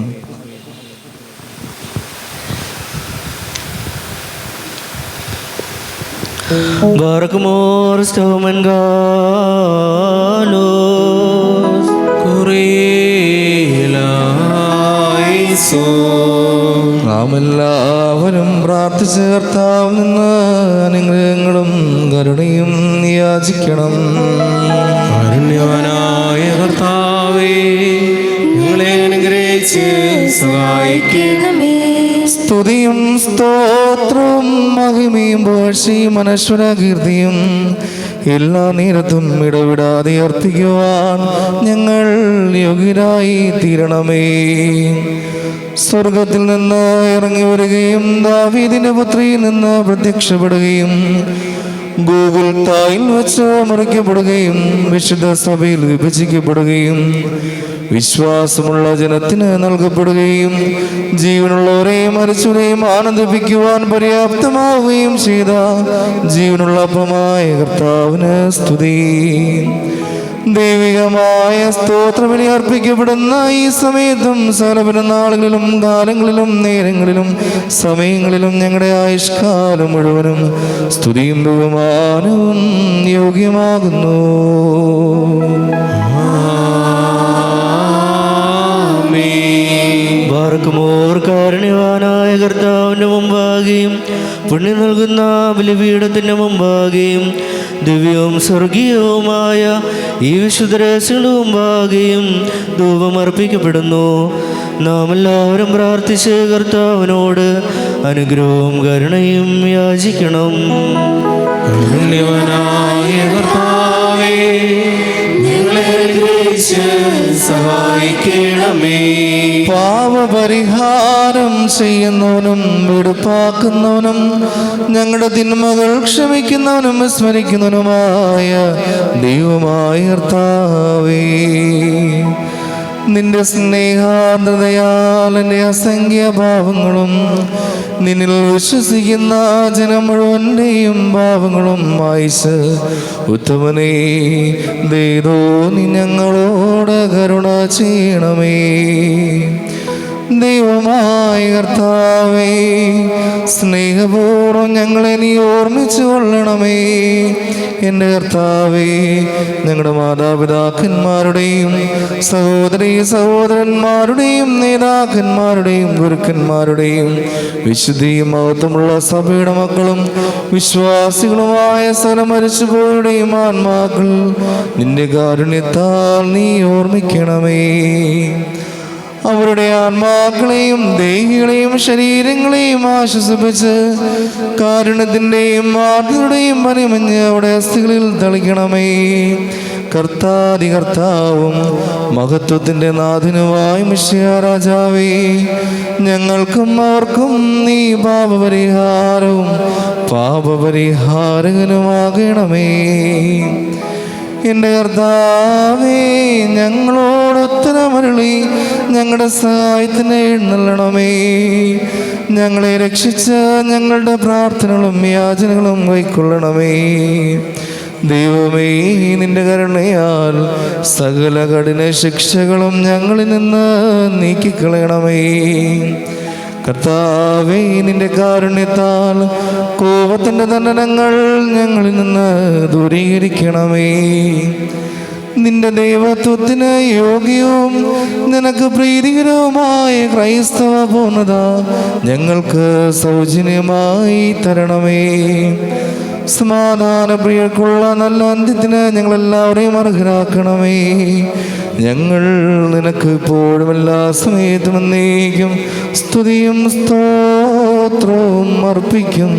Barkmore Stomen Galos കുറിയിലായിസോ. നാം എല്ലാവരും പ്രാർത്ഥിച്ച് കർത്താവിൽ നിന്ന് അനുഗ്രഹങ്ങളും കരുണയും യാചിക്കണം. കാരുണ്യവാനായ കർത്താവേ, ഞങ്ങളെ അനുഗ്രഹിച്ച് സഹായിക്കണമേ. സ്തുതിയും സ്തോത്രവും മഹിമയും പുകഴ്ചയും അനശ്വര കീർത്തിയും എല്ലാ നേരത്തും ഇടവിടാതെ അർപ്പിക്കുവാൻ ഞങ്ങൾ യോഗ്യരായി തീരണമേ. സ്വർഗത്തിൽ നിന്ന് ഇറങ്ങി വരികയും ദാവീദിന്റെ പുത്രിയിൽ നിന്ന് പ്രത്യക്ഷപ്പെടുകയും ഗോകുൽത്തായിൽ വെച്ച് മറിക്കപ്പെടുകയും വിശുദ്ധ സഭയിൽ വിഭജിക്കപ്പെടുകയും വിശ്വാസമുള്ള ജനത്തിന് നൽകപ്പെടുകയും ജീവനുള്ളവരെയും മരിച്ചവരെയും ആനന്ദിപ്പിക്കുവാൻ പര്യാപ്തമാവുകയും ചെയ്ത ജീവനുള്ള അപ്പമായ കർത്താവിന് സ്തുതി. ദൈവികമായ സ്തോത്രബലി അർപ്പിക്കപ്പെടുന്ന ഈ സമയത്തും സകല നാളുകളിലും കാലങ്ങളിലും നേരങ്ങളിലും സമയങ്ങളിലും ഞങ്ങളുടെ ആയുഷ്കാലം മുഴുവനും സ്തുതിയും ബഹുമാനവും യോഗ്യമാകുന്നു. ബാർക്കുമോർ കാരുണ്യവാനായ കർത്താവിൻ്റെ മുമ്പാകെയും പുണ്യം നൽകുന്ന ബലിപീഠത്തിൻ്റെ മുമ്പാകെയും ദിവ്യവും സ്വർഗീയവുമായ ഈ വിശുദ്ധ രഹസ്യങ്ങളുടെ മുമ്പാകെയും ധൂപമർപ്പിക്കപ്പെടുന്നു. നാം എല്ലാവരും പ്രാർത്ഥിച്ച് കർത്താവിനോട് അനുഗ്രഹവും കരുണയും യാചിക്കണം. കാരുണ്യവാനായ കർത്താവേ, ഞങ്ങളെ അനുഗ്രഹിച്ച് സഹായിക്കണമേ. പാപപരിഹാരം ചെയ്യുന്നവനും വെടുപ്പാക്കുന്നവനും ഞങ്ങളുടെ തിന്മകൾ ക്ഷമിക്കുന്നവനും വിസ്മരിക്കുന്നവനുമായ ദൈവമായ കർത്താവേ, നിന്റെ സ്നേഹാർദ്രതയാൽ എൻ്റെ അസംഖ്യ പാപങ്ങളും നിന്നിൽ വിശ്വസിക്കുന്ന ജനം മുഴുവൻ്റെയും പാപങ്ങളും മായിച്ച് ഉത്തമനേ ദൈവോ നീ ഞങ്ങളോട് കരുണ ചെയ്യണമേ. ദൈവമായ കർത്താവേ, സ്നേഹപൂർവ്വം ഞങ്ങളെ നീ ഓർമ്മിച്ചു കൊള്ളണമേ. എൻ്റെ കർത്താവേ, ഞങ്ങളുടെ മാതാപിതാക്കന്മാരുടെയും സഹോദരന്മാരുടെയും നേതാക്കന്മാരുടെയും ഗുരുക്കന്മാരുടെയും വിശുദ്ധിയും മഹത്വമുള്ള സഭയുടെ മക്കളും വിശ്വാസികളുമായ സകല മരിച്ചുപോയുടെയും ആത്മാക്കൾ നിന്റെ കാരുണ്യത്താൽ നീ ഓർമ്മിക്കണമേ. അവരുടെ ആത്മാക്കളെയും ദേഹികളെയും ശരീരങ്ങളെയും ആശ്വസിപ്പിച്ച് കാരുണ്യത്തിൻ്റെയും ആർദ്രതയുടെയും പരിമഞ്ഞ് അവിടെ അസ്ഥികളിൽ തളിക്കണമേ. കർത്താവും മഹത്വത്തിൻ്റെ നാഥനുമായ മിശിഹാ രാജാവേ, ഞങ്ങൾക്കും അവർക്കും നീ പാപപരിഹാരവും പാപപരിഹാരകനുമാകണമേ. എൻ്റെ കർത്താവേ, ഞങ്ങളോട് ഉത്തരമരുളി ഞങ്ങളുടെ സഹായത്തിന് എഴുന്നള്ളണമേ. ഞങ്ങളെ രക്ഷിച്ച് ഞങ്ങളുടെ പ്രാർത്ഥനകളും യാചനകളും കൈക്കൊള്ളണമേ. ദൈവമേ, നിന്റെ കരുണയാൽ സകല കഠിന ശിക്ഷകളും ഞങ്ങളിൽ നിന്ന് നീക്കിക്കളയണമേ. കർത്താവേ, നിന്റെ കാരുണ്യത്താൽ കോപത്തിൻ്റെ ദണ്ഡനങ്ങൾ ഞങ്ങളിൽ നിന്ന് ദൂരീകരിക്കണമേ. നിന്റെ ദൈവത്വത്തിന് യോഗ്യവും നിനക്ക് പ്രീതികരവുമായ ക്രൈസ്തവ പൂർണ്ണത ഞങ്ങൾക്ക് സൗജന്യമായി തരണമേ. സമാധാനപ്രിയർക്കുള്ള നല്ല അന്ത്യത്തിന് ഞങ്ങളെല്ലാവരെയും അർഹരാക്കണമേ. ഞങ്ങൾ നിനക്ക് ഇപ്പോഴും എല്ലാ സമയത്തും എന്നേക്കും സ്തുതിയും സ്തോത്രവും അർപ്പിക്കും.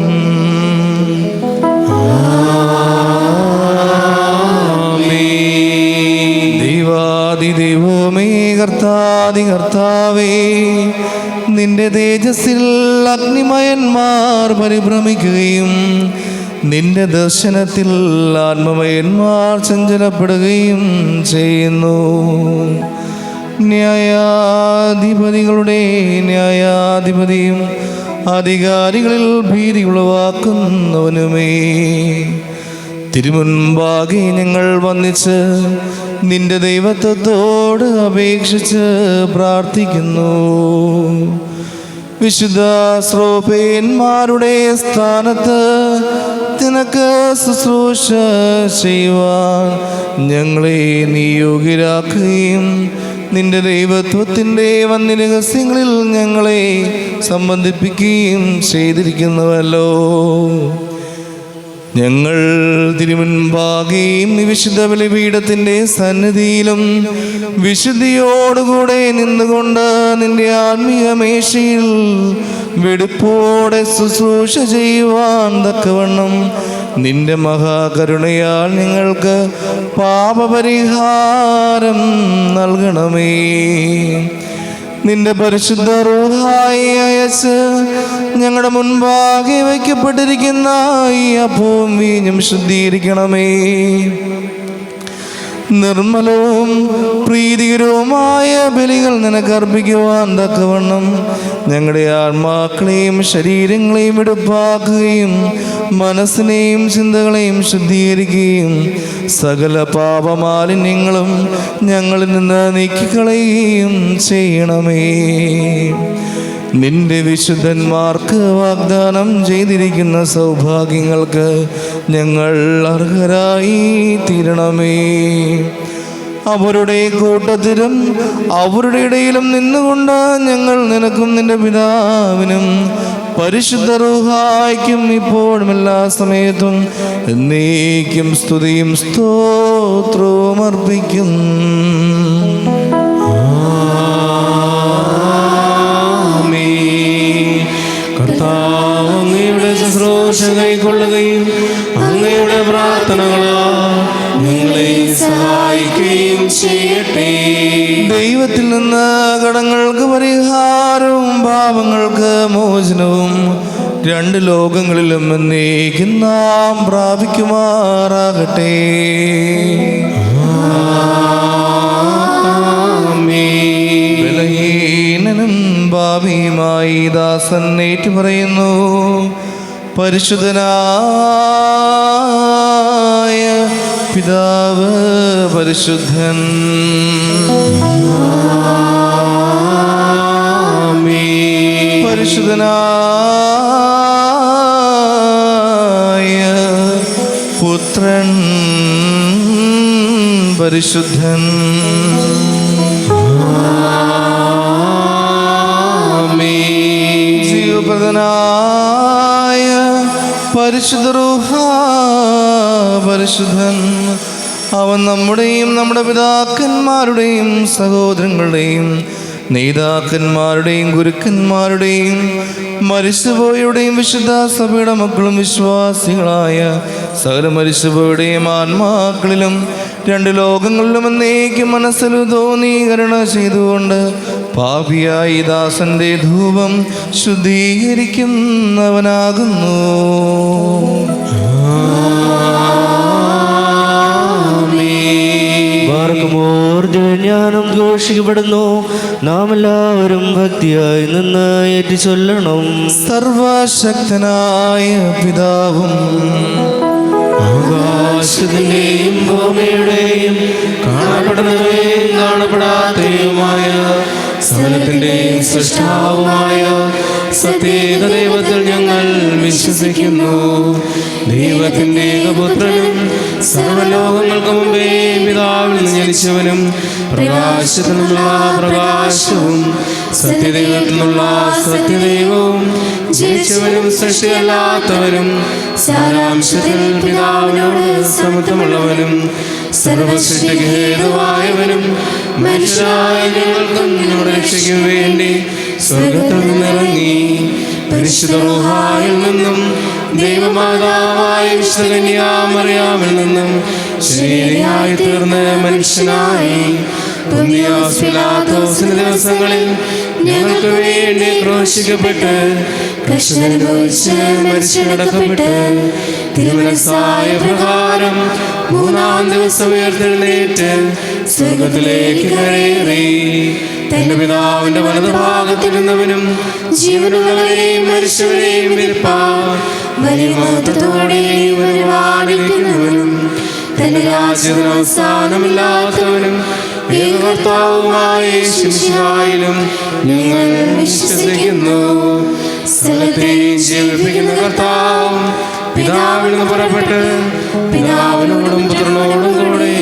ദൈവമേ, കർത്താവേ, നിന്റെ തേജസ്സിൽ അഗ്നിമയന്മാർ പരിഭ്രമിക്കുകയും നിന്റെ ദർശനത്തിൽ ആത്മമയന്മാർ ചഞ്ചലപ്പെടുകയും ചെയ്യുന്നു. ന്യായാധിപതികളുടെ ന്യായാധിപതിയും അധികാരികളിൽ ഭീതി ഉളവാക്കുന്നവനുമേ, തിരുമുൻപാകെ ഞങ്ങൾ വന്നിച്ച് നിന്റെ ദൈവത്വത്തോട് അപേക്ഷിച്ച് പ്രാർത്ഥിക്കുന്നു. വിശുദ്ധ ശ്രോപേന്മാരുടെ സ്ഥാനത്ത് നിനക്ക് ശുശ്രൂഷ ചെയ്യുവാൻ ഞങ്ങളെ നീ യോഗ്യരാക്കുകയും നിന്റെ ദൈവത്വത്തിൻ്റെ വന്യരഹസ്യങ്ങളിൽ ഞങ്ങളെ സംബന്ധിപ്പിക്കുകയും ചെയ്തിരിക്കുന്നുവല്ലോ. ഞങ്ങൾ തിരുമുൻപാകെയും വിശുദ്ധ ബലിപീഠത്തിൻ്റെ സന്നിധിയിലും വിശുദ്ധിയോടുകൂടെ നിന്നുകൊണ്ട് നിന്റെ ആത്മീയ മേശയിൽ വെടിപ്പോടെ ശുശ്രൂഷ ചെയ്യുവാൻ തക്കവണ്ണം നിന്റെ മഹാകരുണയാൽ ഞങ്ങൾക്ക് പാപപരിഹാരം നൽകണമേ. നിന്റെ പരിശുദ്ധ റൂഹായെ അയച്ച് ഞങ്ങളുടെ മുൻപാകെ വയ്ക്കപ്പെട്ടിരിക്കുന്ന ഈ അപ്പവും വീഞ്ഞും ശുദ്ധീകരിക്കണമേ. നിർമ്മലവും പ്രീതികരവുമായ ബലികൾ നിനക്ക് അർപ്പിക്കുവാൻ തക്കവണ്ണം ഞങ്ങളുടെ ആത്മാക്കളെയും ശരീരങ്ങളെയും എടുപ്പാക്കുകയും മനസ്സിനെയും ചിന്തകളെയും ശുദ്ധീകരിക്കുകയും സകല പാപമാലിന്യങ്ങളും ഞങ്ങളിൽ നിന്ന് നീക്കിക്കളയുകയും ചെയ്യണമേ. നിന്റെ വിശുദ്ധന്മാർക്ക് വാഗ്ദാനം ചെയ്തിരിക്കുന്ന സൗഭാഗ്യങ്ങൾക്ക് ഞങ്ങൾ അർഹരായി തീരണമേ. അവരുടെ കൂട്ടത്തിലും അവരുടെ ഇടയിലും നിന്നുകൊണ്ട് ഞങ്ങൾ നിനക്കും നിന്റെ പിതാവിനും പരിശുദ്ധ റൂഹായ്ക്കും ഇപ്പോഴും എല്ലാ സമയത്തും എന്നേക്കും സ്തുതിയും സ്തോത്രവും അർപ്പിക്കും. കർത്താവ് അങ്ങയുടെ ശുശ്രൂഷ കൈക്കൊള്ളുകയും അങ്ങയുടെ പ്രാർത്ഥനകളാൽ ഞങ്ങളെ സഹായിക്കുകയും ചെയ്യട്ടെ. ദൈവത്തിൽ നിന്ന് കടങ്ങൾക്ക് പരിഹാരവും പാപങ്ങൾക്ക് മോചനവും രണ്ട് ലോകങ്ങളിലും എന്നേക്കും നാം പ്രാപിക്കുമാറാകട്ടെ. ബലഹീനനും പാപിയുമായി ദാസൻ ഏറ്റു പറയുന്നു, പരിശുദ്ധനായ പിതാവ് പരിശുദ്ധൻ. പരിശുദ്ധനായ പുത്രൻ പരിശുദ്ധൻ. ജീവപ്രദനായ പരിശുദ്ധ റൂഹ പരിശുദ്ധൻ. അവൻ നമ്മുടെയും നമ്മുടെ പിതാക്കന്മാരുടെയും സഹോദരങ്ങളുടെയും നേതാക്കന്മാരുടെയും ഗുരുക്കന്മാരുടെയും മരിച്ചുപോയവരുടെയും വിശുദ്ധ സഭയുടെ മക്കളും വിശ്വാസികളായ സകല മരിച്ചുപോയവരുടെയും ആത്മാക്കളിലും രണ്ട് ലോകങ്ങളിലും എന്നേക്കും മനസ്സിൽ തോന്നി കരുണ ചെയ്തുകൊണ്ട് പാപിയായി ദാസന്റെ ധൂപം ശുദ്ധീകരിക്കുന്നവനാകുന്നു. ജ്ഞാനം ഘോഷിക്കപ്പെടുന്നു. നാം എല്ലാവരും ഭക്തിയായി നിന്ന് ഏറ്റുചൊല്ലണം. സർവശക്തനായ പിതാവും ആകാശത്തിന്റെയും ഭൂമിയുടെയും കാണപ്പെടുന്നവയും കാണപ്പെടാത്തവയുമായ സകലത്തിന്റെയും സൃഷ്ടാവുമായ സത്യേക ദൈവത്തിൽ ഞങ്ങൾ വിശ്വസിക്കുന്നു. ദൈവത്തിന്റെ ഏകപുത്രനും സർവലോകങ്ങൾക്ക് മുമ്പേ പിതാവിൽ നിന്ന് ജനിച്ചവനും പ്രകാശത്തിൽ നിന്നുള്ള പ്രകാശവും സത്യദൈവത്തിൽ നിന്നുള്ള സത്യദൈവവും ജനിച്ചവനും സൃഷ്ടിയല്ലാത്തവനും സാരാംശത്തിൽ പിതാവിനോട് സമത്വമുള്ളവനും സർവസൃഷ്ടിക്ക് ഹേതുവായവനും മനുഷ്യരായ ഞങ്ങൾക്കും ഞങ്ങളുടെ രക്ഷയ്ക്കും വേണ്ടി സ്വർഗത്തിൽ നിന്നിറങ്ങി പരിശുദ്ധ റൂഹായിൽ നിന്നും ദൈവമാതാവായ വിശുദ്ധ കന്യാമറിയാമിൽ നിന്നും ശരീരയായി തീർന്ന മനുഷ്യനായി പൊന്തിയോസ് പിലാത്തോസിന്റെ ദിവസങ്ങളിൽ ഞങ്ങൾക്ക് വേണ്ടി ക്രൂശിക്കപ്പെട്ട് കഷ്ടമനുഭവിച്ച് മരിച്ചടക്കപ്പെട്ട് തിരുമനസ്സായ പ്രകാരം മൂന്നാം ദിവസം ഉയർത്തെഴുന്നേറ്റ് സ്വർഗത്തിലേക്ക് കയറി തന്റെ പിതാവിന്റെ വലതുഭാഗത്തിരുന്നവനും ജീവനുള്ളവരെയും മരിച്ചവരെയും വിരിപ്പാൻ വലിയ മഹത്വത്തോടെ വരുവാനിരിക്കുന്നവനും തന്റെ രാജ്യത്തിന് അവസാനമില്ലാത്തവനും ഏകകർത്താവുമായ യേശുമിശിഹായിലും ഞങ്ങൾ വിശ്വസിക്കുന്നു. സകലത്തെയും ജീവിപ്പിക്കുന്ന കർത്താവും പിതാവിൽ നിന്ന് പുറപ്പെട്ട് പിതാവിനോടും പുത്രനോടും കൂടെ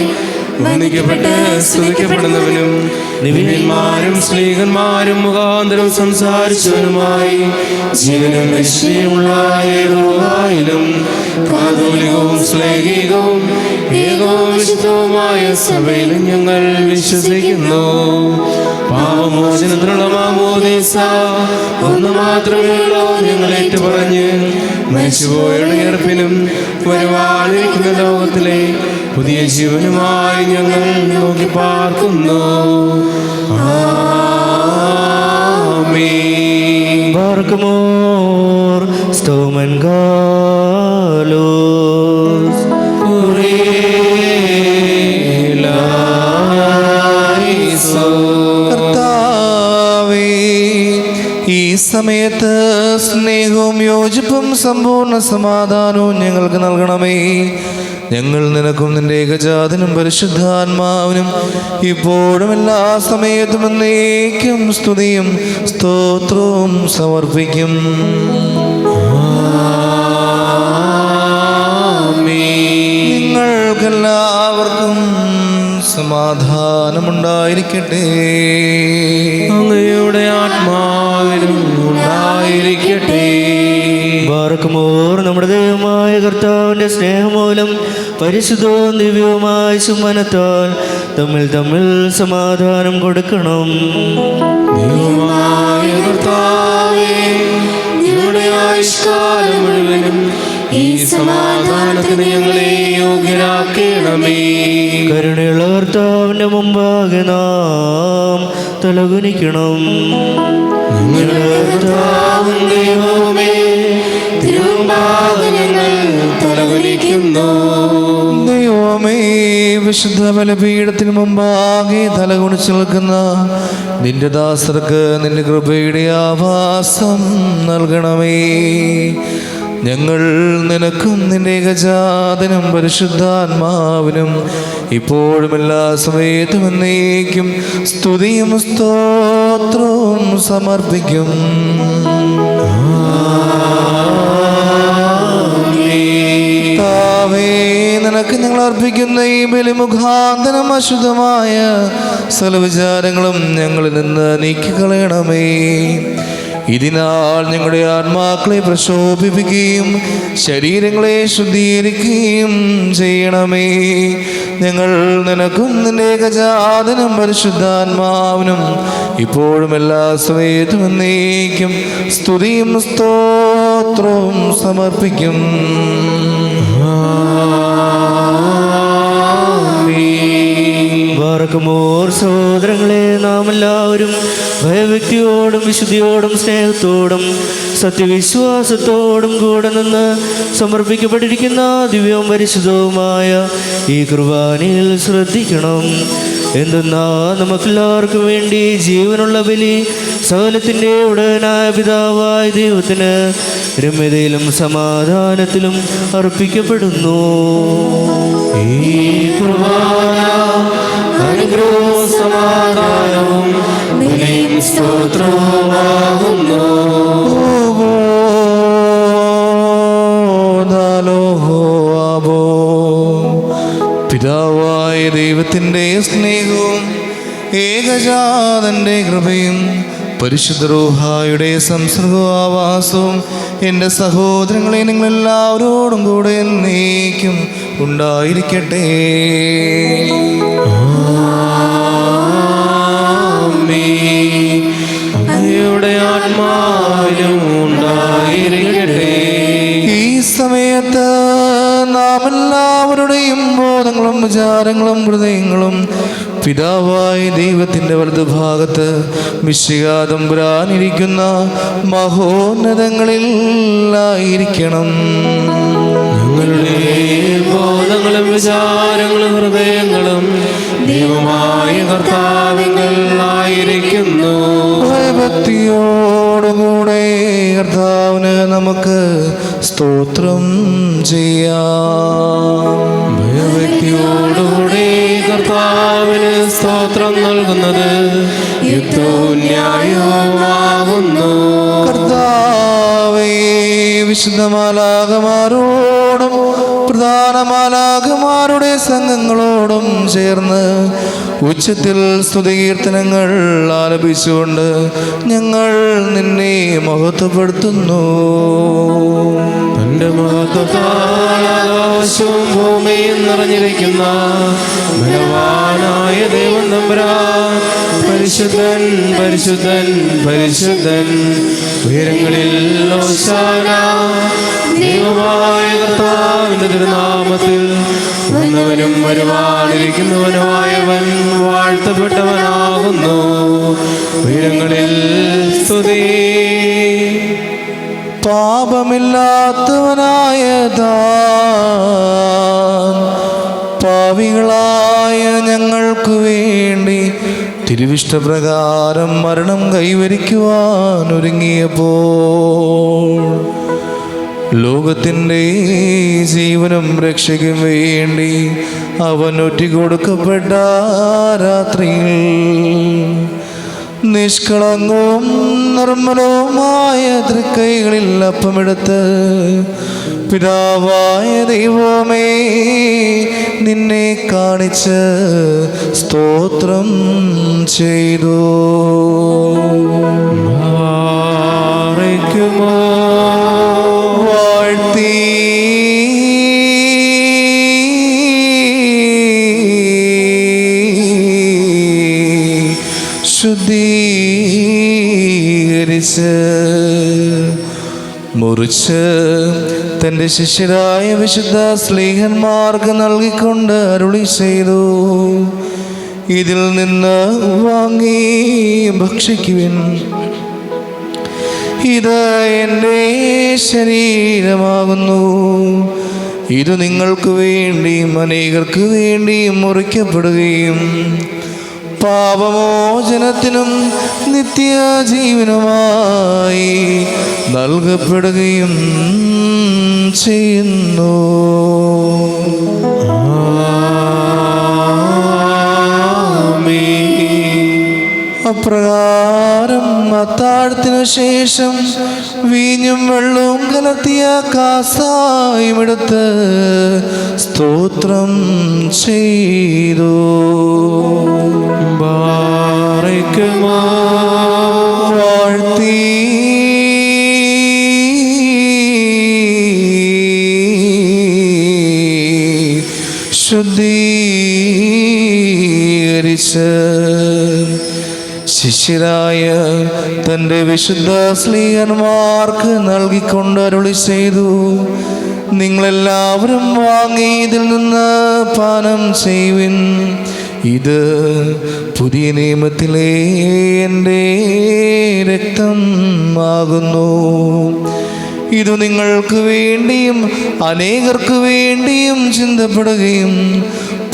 വന്ദിക്കപ്പെട്ട് സ്തുതിക്കപ്പെടുന്നവനും നിബിയന്മാരും സ്ലീഹന്മാരും മുഖാന്തരം സംസാരിച്ചവനുമായി ജീവനും നിശ്ചയമുള്ള ഏകോഹായിലും കാതോലികവും ശ്ലേഹികവും ഏകവും വിശുദ്ധവുമായ സഭയിലും ഞങ്ങൾ വിശ്വസിക്കുന്നു. പാപമോചനത്തിനുള്ള മാമോദീസ ഒന്ന് മാത്രമേ ഉള്ളൂ ഞങ്ങൾ ഏറ്റുപറഞ്ഞ് മരിച്ചുപോയുടെ ഉയർപ്പിനും വരുവാനിരിക്കുന്ന ലോകത്തിലെ പുതിയ ജീവനുമായി ഞങ്ങൾ നോക്കി പാർക്കുന്നു. ആമേൻ. ബാർക്കുമോർ സ്തോമൻ ഗാലോസ് കർത്താവേ, ഈ സമയത്ത് സ്നേഹവും യോജിപ്പും സമ്പൂർണ്ണ സമാധാനവും ഞങ്ങൾക്ക് നൽകണമേ. ഞങ്ങൾ നിനക്കും നിന്റെ ഏകജാതനും പരിശുദ്ധാത്മാവിനും ഇപ്പോഴും എല്ലാ സമയത്തും എന്നേക്കും സ്തുതിയും സ്തോത്രവും സമർപ്പിക്കും. നിങ്ങൾക്കെല്ലാവർക്കും സമാധാനമുണ്ടായിരിക്കട്ടെ. അങ്ങയുടെ ആത്മാവിനും ഉണ്ടായിരിക്കട്ടെ. ബാർക്കുമോർ നമ്മുടെ ദൈവമായ കർത്താവിന്റെ സ്നേഹമൂലം പരിശുദ്ധവും ദിവ്യവുമായ ചുമ്മനത്താൽ തമ്മിൽ സമാധാനം കൊടുക്കണം. ദൈവമായ കർത്താവേ, ഞങ്ങളുടെ ആയുഷ്കാലം മുഴുവനും ഈ സമാധാനത്തിന് ഞങ്ങളെ യോഗ്യരാക്കണമേ. കരുണയുള്ള കർത്താവിന്റെ മുമ്പാകെ നാം തലകുനിക്കണം. ഞങ്ങളുടെ കർത്താവും ദൈവമേ, തിരുമുമ്പാകെ ഞങ്ങൾ തലകുനിക്കുന്നു. ദൈവമേ, വിശുദ്ധ ബലിപീഠത്തിന് മുമ്പാകെ തലകുണിച്ചു നിൽക്കുന്ന നിന്റെ ദാസർക്ക് നിന്റെ കൃപയുടെ ആവാസം നൽകണമേ. ഞങ്ങൾ നിനക്കും നിന്റെ ഏകജാതനും പരിശുദ്ധാത്മാവിനും ഇപ്പോഴും എല്ലാ സമയത്തും എന്നേക്കും സ്തുതിയും സ്തോത്രവും സമർപ്പിക്കും. കർത്താവേ, നിനക്ക് ഞങ്ങൾ അർപ്പിക്കുന്ന ഈ ബലി മുഖാന്തരം അശുദ്ധമായ സകല വിചാരങ്ങളും ഞങ്ങളിൽ നിന്ന് നീക്കിക്കളയണമേ. ഇതിനാൽ ഞങ്ങളുടെ ആത്മാക്കളെ പ്രശോഭിപ്പിക്കുകയും ശരീരങ്ങളെ ശുദ്ധീകരിക്കുകയും ചെയ്യണമേ. ഞങ്ങൾ നിനക്കും നിന്റെ ഏകജാതനും പരിശുദ്ധാത്മാവിനും ഇപ്പോഴും എല്ലാ സമയത്തും എന്നേക്കും സ്തുതിയും സ്തോത്രവും സമർപ്പിക്കും. ബാർക്കുമോർ സഹോദരങ്ങളെ, നാം എല്ലാവരും ഭയഭക്തിയോടും വിശുദ്ധിയോടും സ്നേഹത്തോടും സത്യവിശ്വാസത്തോടും കൂടെ നിന്ന് സമർപ്പിക്കപ്പെട്ടിരിക്കുന്ന ദിവ്യവും പരിശുദ്ധവുമായ ഈ കുർബാനയിൽ ശ്രദ്ധിക്കണം. എന്തെന്നാ നമുക്കെല്ലാവർക്കും വേണ്ടി ജീവനുള്ള ബലി സകലത്തിൻ്റെ ഉടനായ പിതാവായ ദൈവത്തിന് രമ്യതയിലും സമാധാനത്തിലും അർപ്പിക്കപ്പെടുന്നു. ഈ കുർബാന അനുഗ്രഹവും സമാധാനവും ബലിയും സ്തോത്രവുമാകുന്നു. പിതാവായ ദൈവത്തിൻ്റെ സ്നേഹവും ഏകജാതന്റെ കൃപയും പരിശുദ്ധ റൂഹായുടെ സംസർഗവാസവും എൻ്റെ സഹോദരങ്ങളെ നിങ്ങളെല്ലാവരോടും കൂടെ എന്നേക്കും ഉണ്ടായിരിക്കട്ടെ. അങ്ങയുടെ ആത്മാവിലും ഉണ്ടായിരിക്കട്ടെ. ഈ സമയത്ത് നാം എല്ലാവരുടെയും ബോധങ്ങളും വിചാരങ്ങളും ഹൃദയങ്ങളും പിതാവായ ദൈവത്തിൻ്റെ വലതുഭാഗത്ത് മിശിഹാതമ്പുരാനിരിക്കുന്ന മഹോന്നതങ്ങളിലായിരിക്കണം. ഞങ്ങളുടെ ബോധങ്ങളും വിചാരങ്ങളും ഹൃദയങ്ങളും ദൈവമായ കർത്താവിനായിരിക്കുന്നു. ഭയഭക്തിയോടുകൂടെ കർത്താവിന് നമുക്ക് സ്തോത്രം ചെയ്യാം. ഭയഭക്തിയോടുകൂടി കർത്താവിന് സ്തോത്രം നൽകുന്നത് യുക്തവും ന്യായവുമാകുന്നു. കർത്താവേ, വിശുദ്ധ മാലാഖമാരോടും പ്രധാന മാലാഖമാരുടെ സംഘങ്ങളോടും ചേർന്ന് ഉച്ചത്തിൽ സ്തുതികീർത്തനങ്ങൾ ആലപിച്ചുകൊണ്ട് ഞങ്ങൾ നിന്നെ മഹത്വപ്പെടുത്തുന്നു. തന്റെ മഹത്വത്താൽ ആകാശവും ഭൂമിയും നിറഞ്ഞിരിക്കുന്ന ബലവാനായ ദൈവം തമ്പുരാൻ പരിശുദ്ധൻ പരിശുദ്ധൻ പരിശുദ്ധൻ. ഉയരങ്ങളിൽ ഹോശാന. ദൈവമായ കർത്താവിന്റെ തിരുനാമത്തിൽ വന്നവനും വരുവാനിരിക്കുന്നവനുമായവൻ വാഴ്ത്തപ്പെട്ടവനാകുന്നു. ഉയരങ്ങളിൽ സ്തുതി. പാപമില്ലാത്തവനായ താൻ പാപികളായ ഞങ്ങൾക്ക് വേണ്ടി തിരുവിഷ്ടപ്രകാരം മരണം കൈവരിക്കുവാൻ ഒരുങ്ങിയപ്പോൾ ലോകത്തിൻ്റെ ജീവനും രക്ഷയ്ക്കും വേണ്ടി അവൻ ഒറ്റിക്കൊടുക്കപ്പെട്ട രാത്രിയിൽ നിഷ്കളങ്കവും നിർമ്മലവുമായ തൃക്കൈകളിൽ അപ്പമെടുത്ത് പിതാവായ ദൈവമേ നിന്നെ കാണിച്ച് സ്തോത്രം ചെയ്തു. വാഴ്ത്തി ശുദ്ധീകരിച്ച് മുറിച്ച് തൻ്റെ ശിഷ്യരായ വിശുദ്ധ സ്ലീഹന്മാർക്ക് നൽകിക്കൊണ്ട് അരുളി ചെയ്തു, ഇതിൽ നിന്ന് വാങ്ങി ഭക്ഷിക്കുവിൻ. ഇത് എൻ്റെ ശരീരമാകുന്നു. ഇത് നിങ്ങൾക്ക് വേണ്ടിയും അനേകർക്ക് വേണ്ടിയും മുറിക്കപ്പെടുകയും പാപമോചനത്തിനും നിത്യജീവനുമായി നൽകപ്പെടുകയും ചെയ്യുന്നു. അപ്രകാരം അത്താഴത്തിനു ശേഷം വീഞ്ഞും വെള്ളവും കലർത്തിയ കാസായും എടുത്ത് സ്തോത്രം ചെയ്തു. വാഴ്ത്തി ശുദ്ധീകരിച്ച് ശിഷ്യരായ തൻ്റെ വിശുദ്ധ സ്ലീഹന്മാർക്ക് നൽകിക്കൊണ്ട് അരുളി ചെയ്തു, നിങ്ങളെല്ലാവരും വാങ്ങി ഇതിൽ നിന്ന് പാനം ചെയ്യുവിൻ. ഇത് പുതിയ നിയമത്തിലെ എൻ്റെ രക്തം ആകുന്നു. ഇത് നിങ്ങൾക്ക് വേണ്ടിയും അനേകർക്ക് വേണ്ടിയും ചിന്തപ്പെടുകയും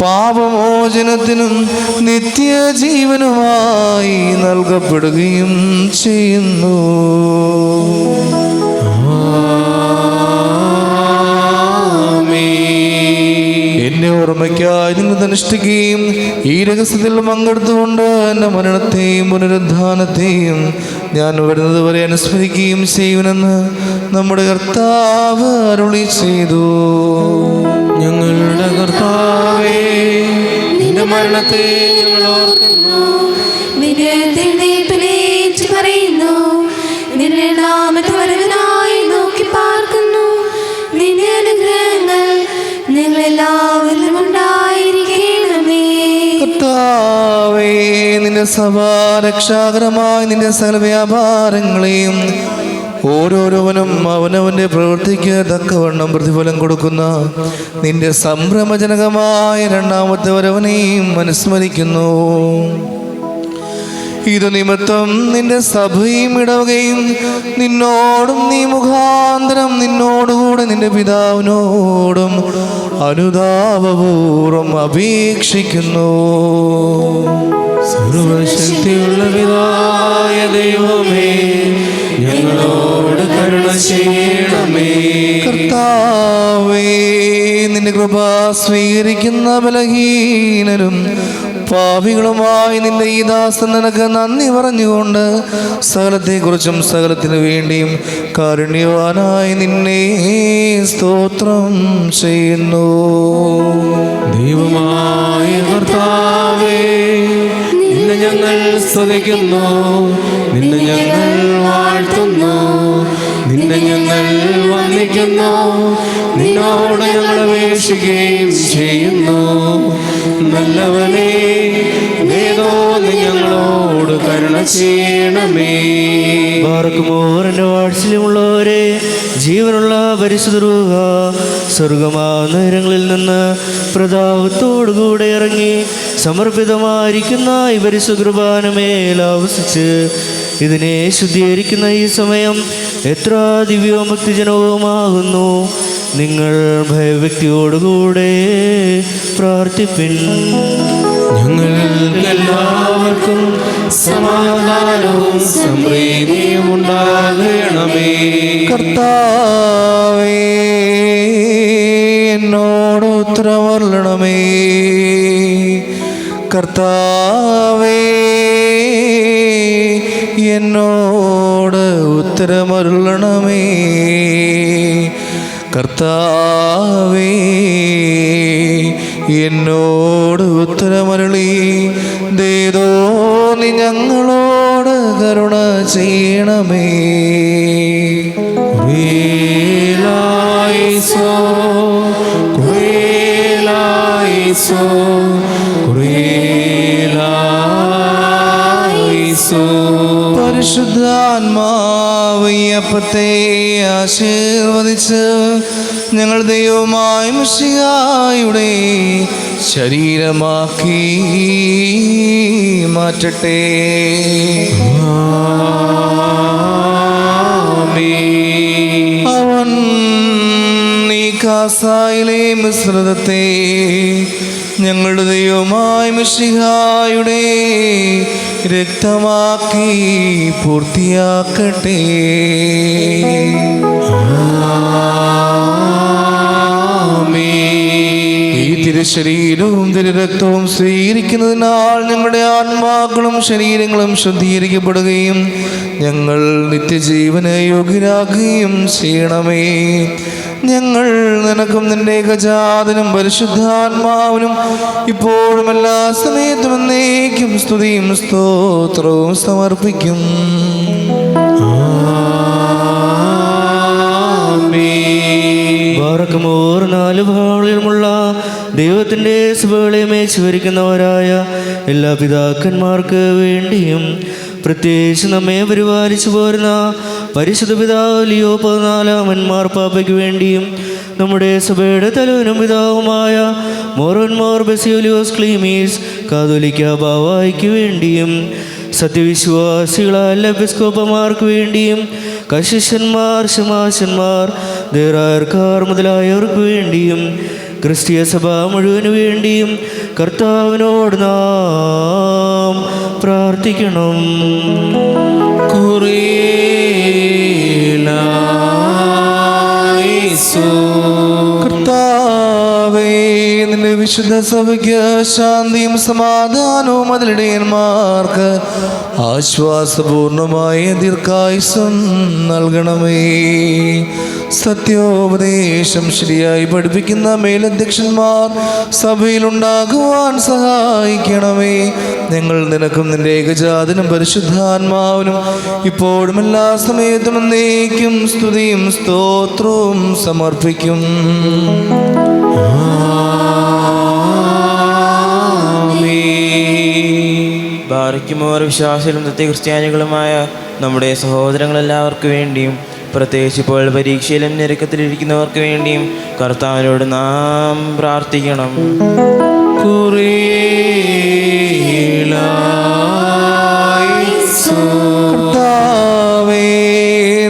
പാപമോചനത്തിനും നിത്യജീവനുമായി നൽകപ്പെടുകയും ചെയ്യുന്നു. എന്നെ ഓർമ്മയ്ക്കായി നിങ്ങൾ അനുഷ്ഠിക്കുകയും ഈ രഹസ്യത്തിൽ പങ്കെടുത്തുകൊണ്ട് എൻ്റെ മരണത്തെയും പുനരുദ്ധാനത്തെയും ഞാൻ വരുന്നത് വരെ അനുസ്മരിക്കുകയും ചെയ്യുമെന്ന് നമ്മുടെ കർത്താവ് അരുളി ചെയ്തു. ഞങ്ങളുടെ കർത്താവേ, നിന്റെ മരണത്തെ ഞങ്ങൾ ഓർക്കുന്നു, നിന്റെ എഴുന്നേൽപ്പിനെ ഏറ്റുപറയുന്നു. നിന്റെ നാമത്തെ വരവിനായി നോക്കി പാർക്കുന്നു. നിന്റെ അനുഗ്രഹങ്ങൾ ഞങ്ങളെല്ലാവരിലും ഉണ്ടായിരിക്കണമേ. കർത്താവേ, നിന്റെ സഭാ രക്ഷാകരമായ നിന്റെ സകല വ്യാപാരങ്ങളെയും ഓരോരുവനും അവനവൻ്റെ പ്രവൃത്തിക്ക് തക്കവണ്ണം പ്രതിഫലം കൊടുക്കുന്ന നിന്റെ സംഭ്രമജനകമായ രണ്ടാമത്തെ വരവനെയും അനുസ്മരിക്കുന്നു. ഇത് നിമിത്തം നിന്റെ സഭയും ഇടവകയും നിന്നോടും നീ മുഖാന്തരം നിന്നോടുകൂടെ നിന്റെ പിതാവിനോടും അനുതാപപൂർവം അപേക്ഷിക്കുന്നു. സർവശക്തിയുള്ള പിതാവായ ദൈവമേ, ഞങ്ങളോട് കരുണ ചെയ്യണമേ. കർത്താവേ, നിന്റെ കൃപ സ്വീകരിക്കുന്ന ബലഹീനരും പാപികളുമായി നിന്റെ ഈ ദാസൻ നിനക്ക് നന്ദി പറഞ്ഞുകൊണ്ട് സകലത്തെക്കുറിച്ചും സകലത്തിനു വേണ്ടിയും കാരുണ്യവാനായി നിന്നെ സ്തോത്രം ചെയ്യുന്നു. ദൈവമായ കർത്താവേ, നിന്നെ ഞങ്ങൾ സ്തുതിക്കുന്നു, നിന്നെ ഞങ്ങൾ വാഴ്ത്തുന്നു, നിന്നെ ഞങ്ങൾ വന്ദിക്കുന്നു, നിന്നോട് ഞങ്ങൾ അപേക്ഷിക്കുകയും ചെയ്യുന്നു. നല്ലവനേ, ഏതോ നീ ഞങ്ങളോട് കരുണ ചെയ്യണമേ. പാർക്കുമോറിന്റെ വാത്സല്യമുള്ളവരെ, ജീവനുള്ള പരിശുദ്ധ രൂഹ സ്വർഗമാനഗരങ്ങളിൽ നിന്ന് പ്രതാപത്തോടുകൂടെ ഇറങ്ങി സമർപ്പിതമായിരിക്കുന്ന ഈ പരിശുദ്ധ കുർബാനമേൽ ആവസിച്ച് ഇതിനെ ശുദ്ധീകരിക്കുന്ന ഈ സമയം എത്ര ദിവ്യവും ഭക്തിജനവുമാകുന്നു. നിങ്ങൾ ഭയഭക്തിയോടുകൂടെ പ്രാർത്ഥിപ്പിൻ. ഞങ്ങൾക്കെല്ലാവർക്കും സമാധാനവും സമൃദ്ധിയും ഉണ്ടാകണമേ. കർത്താവേ, എന്നോട് ഉത്തരമരുളണമേ. കർത്താവേ, എന്നോട് ഉത്തരമരുളണമേ. കർത്താവേ, എന്നോട് ഉത്തരമരുളി ദേദോ നീ ഞങ്ങളോട് കരുണ ചെയ്യണമേ. കുറിയേലായിസോ, കുറിയേലായിസോ, കുറിയേലായിസോ. പരിശുദ്ധാത്മാവ് ഈ അപ്പത്തെ ആശീർവദിച്ച് ഞങ്ങൾ ദൈവമായ മിശിഹായുടെ ശരീരമാക്കി മാറ്റട്ടെ. അവൻ ഈ കാസായിലെ മിശ്രിതത്തെ ഞങ്ങളുടെ ദൈവമായ മിശിഹായുടെ രക്തമാക്കി പൂർത്തിയാക്കട്ടെ. ഈ തിരുശരീരവും തിരുരക്തവും സ്വീകരിക്കുന്നതിനാൽ ഞങ്ങളുടെ ആത്മാക്കളും ശരീരങ്ങളും ശുദ്ധീകരിക്കപ്പെടുകയും ഞങ്ങൾ നിത്യജീവന് യോഗ്യരാകുകയും ചെയ്യണമേ. ഞങ്ങൾ നിനക്കും നിന്റെ ഏകജാതനും പരിശുദ്ധാത്മാവിനും ഇപ്പോഴും എല്ലാ സമയത്തും എന്നേക്കും സ്തുതിയും സ്തോത്രവും സമർപ്പിക്കും. ബാറക്കുമോർ നാല് ഭാഗങ്ങളിലുമുള്ള ദൈവത്തിൻ്റെ സഭകളെ മേച്ചുവരിക്കുന്നവരായ എല്ലാ പിതാക്കന്മാർക്ക് വേണ്ടിയും പ്രത്യേകിച്ച് നമ്മെ പരിപാലിച്ചു പോരുന്ന പരിശുദ്ധ പിതാവ് ലിയോ 14 മാർപ്പാപ്പയ്ക്ക് വേണ്ടിയും നമ്മുടെ സഭയുടെ തലവനും പിതാവുമായ മോർ ബെസിലിയോസ് ക്ലീമീസ് കാതോലിക്ക ബാവായ്ക്ക് വേണ്ടിയും സത്യവിശ്വാസികളായ എപ്പിസ്കോപ്പമാർക്ക് വേണ്ടിയും കശിഷ്യന്മാർ, ശമാശന്മാർ, ദേറായർക്കാർ മുതലായവർക്ക് വേണ്ടിയും ക്രിസ്തീയ സഭ മുഴുവനു വേണ്ടിയും കർത്താവിനോട് നാം പ്രാർത്ഥിക്കണം. കർത്താവേ, നിന്റെ വിശുദ്ധ സഭയ്ക്ക് ശാന്തിയും സമാധാനവും അതിലിടയന്മാർക്ക് ആശ്വാസപൂർണമായ ദീർഘായുസ്സും നൽകണമേ. സത്യോപദേശം ശരിയായി പഠിപ്പിക്കുന്ന മേലധ്യക്ഷന്മാർ സഭയിലുണ്ടാകുവാൻ സഹായിക്കണമേ. ഞങ്ങൾ നിനക്കും നിന്റെ ഏകജാതനും പരിശുദ്ധാത്മാവിനും ഇപ്പോഴും എല്ലാ സമയത്തും എന്നേക്കും സ്തുതിയും സ്തോത്രവും സമർപ്പിക്കും. ബാറിക്കുമോർ വിശ്വാസികളും ക്രിസ്ത്യാനികളുമായ നമ്മുടെ സഹോദരങ്ങളെല്ലാവർക്കു വേണ്ടിയും പ്രത്യേകിച്ച് ഇപ്പോൾ പരീക്ഷയിലും ഞെരുക്കത്തിലിരിക്കുന്നവർക്ക് വേണ്ടിയും കർത്താവിനോട് നാം പ്രാർത്ഥിക്കണം. കർത്താവേ,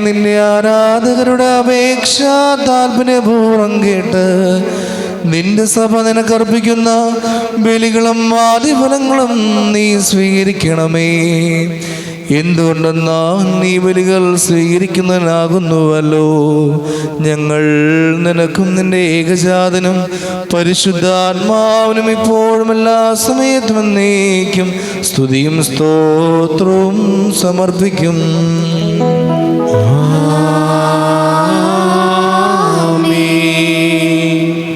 നിന്റെ ആരാധകരുടെ അപേക്ഷ താല്പര്യപൂർവ്വം കേട്ട് നിന്റെ സഭ നിനക്കർപ്പിക്കുന്ന ബലികളും ആദിഫലങ്ങളും നീ സ്വീകരിക്കണമേ. എന്തുകൊണ്ടെന്നാൽ നീ ബലികൾ സ്വീകരിക്കുന്നതിനാകുന്നുവല്ലോ. ഞങ്ങൾ നിനക്കും നിന്റെ ഏകജാതനും പരിശുദ്ധാത്മാവിനും ഇപ്പോഴും എല്ലാ സമയത്തും എന്നേക്കും സ്തുതിയും സ്തോത്രവും സമർപ്പിക്കും.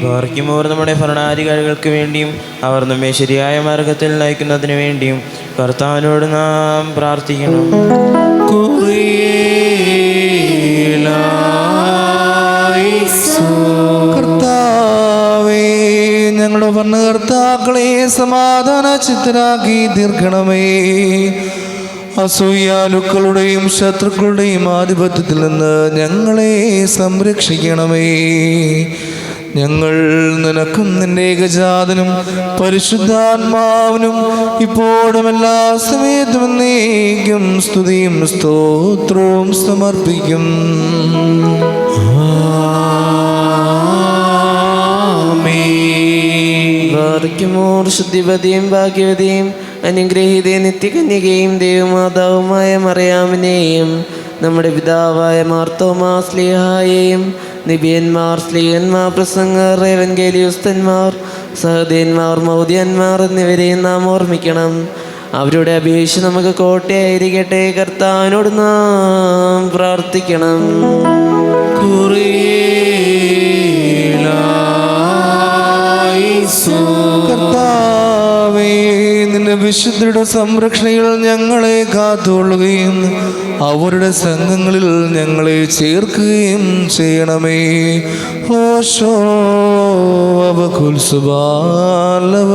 ബാറിക്കുമോർ നമ്മുടെ ഭരണാധികാരികൾക്ക് വേണ്ടിയും അവർ നമ്മെ ശരിയായ മാർഗത്തിൽ നയിക്കുന്നതിന് വേണ്ടിയും കർത്താവിനോട് നാം പ്രാർത്ഥിക്കണം. കർത്താവേ, ഞങ്ങളുടെ ഭരണകർത്താക്കളെ സമാധാന ചിത്തരാക്കി തീർക്കണമേ. അസൂയാലുക്കളുടെയും ശത്രുക്കളുടെയും ആധിപത്യത്തിൽ നിന്ന് ഞങ്ങളെ സംരക്ഷിക്കണമേ. ഞങ്ങൾ നിനക്കും നിന്റെ ഏകജാതനും പരിശുദ്ധാത്മാവിനും ഇപ്പോഴും എല്ലാ സമയത്തും എന്നേക്കും സ്തുതിയും സ്തോത്രവും സമർപ്പിക്കും. ബാറിക്കുമോർ ശുദ്ധിപതിയും ഭാഗ്യവതിയും അനുഗ്രഹീതയും നിത്യകന്യകയും ദൈവമാതാവുമായ മറിയാമിനെയും നമ്മുടെ പിതാവായ മാർത്തോമാ സ്ലീഹായെയും നിബിയന്മാർ, സ്ലീഹന്മാർ, പ്രസംഗർ, എവൻഗേലിയോസ്തന്മാർ, സഹദേന്മാർ, മൗദ്യന്മാർ എന്നിവരെയും നാം ഓർമ്മിക്കണം. അവരുടെ അപേക്ഷ നമുക്ക് കോട്ടയായിരിക്കട്ടെ. കർത്താവിനോട് നാം പ്രാർത്ഥിക്കണം. കർത്താവേ, നിന്റെ വിശുദ്ധരുടെ സംരക്ഷണയിൽ ഞങ്ങളെ കാത്തുകൊള്ളുകയും അവരുടെ സംഘങ്ങളിൽ ഞങ്ങളെ ചേർക്കുകയും ചെയ്യണമേ. ഓശോ വബകുൽ സുബ്ഹാനൽ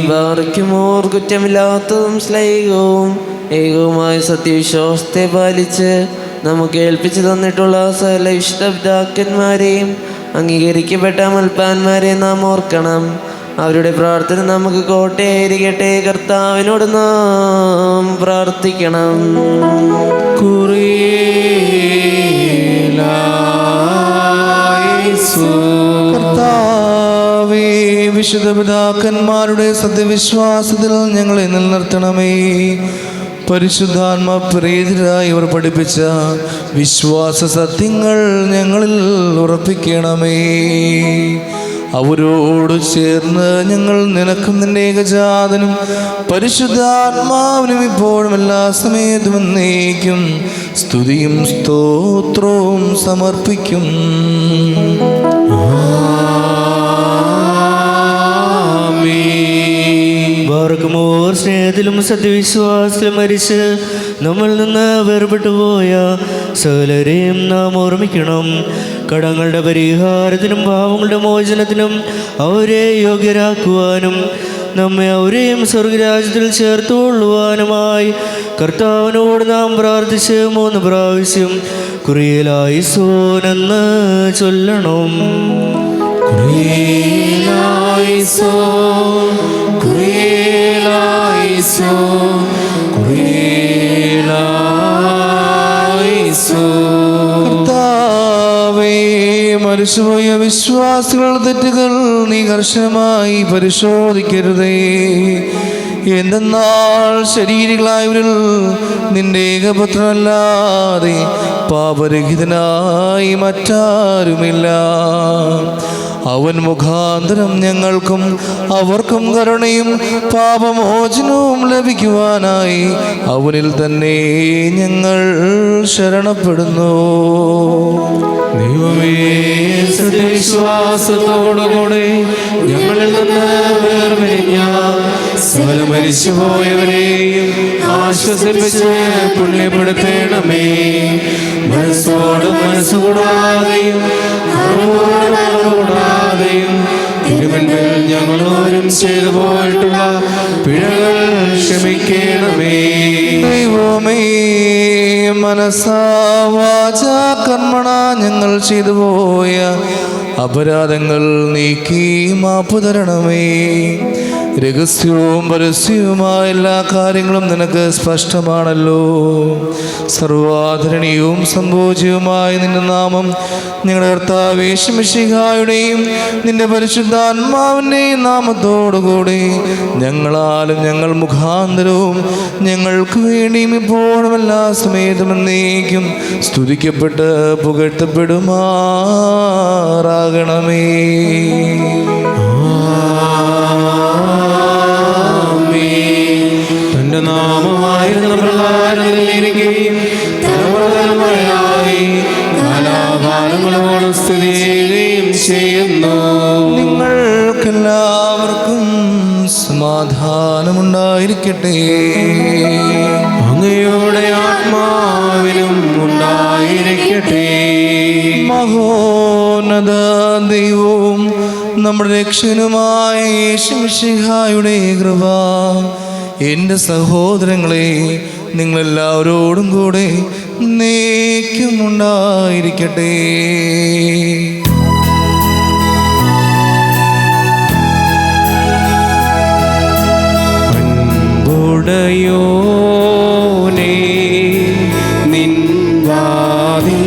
ബാറിക്കുമോർ കുറ്റമില്ലാത്തതും സ്ലൈകവും ഏകവുമായ സത്യവിശ്വാസത്തെ പാലിച്ച് നമുക്ക് ഏൽപ്പിച്ചു തന്നിട്ടുള്ള സകല വിശുദ്ധ പിതാക്കന്മാരെയും അംഗീകരിക്കപ്പെട്ട മൽപ്പാന്മാരെയും നാം ഓർക്കണം. അവരുടെ പ്രാർത്ഥന നമുക്ക് കോട്ടയായിരിക്കട്ടെ. കർത്താവിനോട് നാം പ്രാർത്ഥിക്കണം. കർത്താവേ, വിശുദ്ധ പിതാക്കന്മാരുടെ സത്യവിശ്വാസത്തിൽ ഞങ്ങളെ നിലനിർത്തണമേ. പരിശുദ്ധാത്മ പ്രേരിതരായി അവർ പഠിപ്പിച്ച വിശ്വാസ സത്യങ്ങൾ ഞങ്ങളിൽ ഉറപ്പിക്കണമേ. അവരോട് ചേർന്ന് ഞങ്ങൾ നിനക്കും നിന്റെ ഏകജാതനും പരിശുദ്ധാത്മാവിനും ഇപ്പോഴും എല്ലാ സമയത്തും എന്നേക്കും സ്തുതിയും സ്തോത്രവും സമർപ്പിക്കും. ബാർക്കുമോർ സ്നേഹത്തിലും സത്യവിശ്വാസത്തിലും മരിച്ച് നമ്മൾ നിന്ന് വേർപെട്ടു പോയ സകലരെയും നാം ഓർമ്മിക്കണം. കടങ്ങളുടെ പരിഹാരത്തിനും പാവങ്ങളുടെ മോചനത്തിനും അവരെ യോഗ്യരാക്കുവാനും നമ്മെ അവരെയും സ്വർഗരാജ്യത്തിൽ ചേർത്തുകൊള്ളുവാനുമായി കർത്താവിനോട് നാം പ്രാർത്ഥിച്ച് 3 പ്രാവശ്യം കുറിയലായിസോനെന്ന് ചൊല്ലണം. മരിച്ചുപോയ വിശ്വാസികളുടെ തെറ്റുകൾ നീ കർശനമായി പരിശോധിക്കരുതേ. എന്തെന്നാൽ ശരീരികളായവരിൽ നിന്റെ ഏകപുത്രനല്ലാതെ പാപരഹിതനായി മറ്റാരുമില്ല. അവൻ മുഖാന്തരം ഞങ്ങൾക്കും അവർക്കും കരുണയും പാപമോചനവും ലഭിക്കുവാനായി അവനിൽ തന്നെ ഞങ്ങൾ ശരണപ്പെടുന്നു. ദൈവമേ, സത്യവിശ്വാസത്തോടുകൂടെ ഞങ്ങളിൽ നിന്ന് വേർപിരിഞ്ഞ സകല മരിച്ചുപോയവരെയും ആശ്വസിപ്പിച്ച് പുണ്യപ്പെടുത്തേണമേ. മനസ്സോട് മനസ്സുകൂടാതെയും കൂടാതെയും തിരുവൻപിൽ ഞങ്ങളോരും ചെയ്തു പോയിട്ടുള്ള പിഴകൾ ക്ഷമിക്കണമേ. ദൈവമേ, മനസ്സാ വാചാ കർമ്മണ ഞങ്ങൾ ചെയ്തു പോയ അപരാധങ്ങൾ നീക്കി മാപ്പ് തരണമേ. രഹസ്യവും പരസ്യവുമായ എല്ലാ കാര്യങ്ങളും നിനക്ക് സ്പഷ്ടമാണല്ലോ. സർവാധരണീയവും സംഭോജ്യവുമായ നിന്റെ നാമം ഞങ്ങളുടെ കർത്താവ് യേശു മിശിഹായുടെയും നിന്റെ പരിശുദ്ധാത്മാവിൻ്റെയും നാമത്തോടുകൂടി ഞങ്ങളാലും ഞങ്ങൾ മുഖാന്തരവും ഞങ്ങൾക്ക് വേണ്ടിയും ഇപ്പോഴും എല്ലാ സമയത്തും എന്നേക്കും സ്തുതിക്കപ്പെട്ട് പുകഴ്ത്തപ്പെടുമാറാകണമേ. തന്റെ നാമമായിരുന്ന പ്രകാരത്തിലിരിക്കുകയും തലമുറയായി കാലാകാലങ്ങളോളം സ്ഥിതി ചെയ്യുകയും ചെയ്യുന്നു. നിങ്ങൾക്കെല്ലാവർക്കും സമാധാനമുണ്ടായിരിക്കട്ടെ. അങ്ങയുടെ ആത്മാവിനും ഉണ്ടായിരിക്കട്ടെ. മഹോന്നത ദൈവവും നമ്മുടെ രക്ഷകനുമായ യേശു മിശിഹായുടെ കൃപ എൻ്റെ സഹോദരങ്ങളെ നിങ്ങളെല്ലാവരോടും കൂടെ എന്നേക്കും ഉണ്ടായിരിക്കട്ടെ. അൻപുടയോനേ, നിൻ വാതിൽ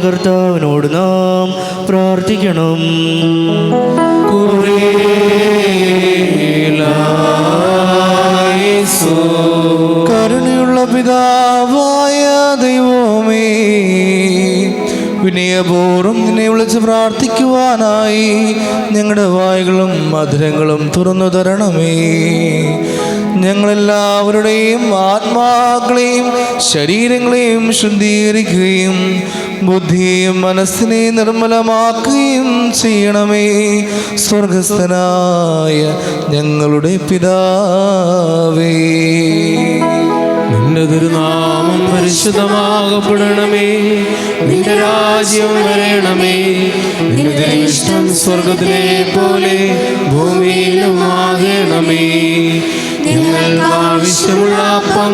കർത്താവിനോട് നാം പ്രാർത്ഥിക്കണം. കരുണയുള്ള പിതാവായ ദൈവമേ, വിനയപൂർവ്വം നിന്നെ വിളിച്ച് പ്രാർത്ഥിക്കുവാനായി ഞങ്ങളുടെ വായുകളും മധുരങ്ങളും തുറന്നു തരണമേ. ഞങ്ങളെല്ലാവരുടെയും ആത്മാക്കളെയും ശരീരങ്ങളെയും ശുദ്ധീകരിക്കുകയും ബുദ്ധിയും മനസ്സിനെ നിർമ്മലമാക്കുകയും ചെയ്യണമേ. സ്വർഗസ്ഥനായ ഞങ്ങളുടെ പിതാവേ, നിന്റെ തിരുനാമം പരിശുദ്ധമാകപ്പെടണമേ. നിന്റെ രാജ്യം വരണമേ. നിന്റെ തിരുവിഷ്ടം സ്വർഗത്തിലെ പോലെ ഭൂമിയിലും ആകണമേ. ഞങ്ങൾക്ക് ആവശ്യമുള്ള അപ്പം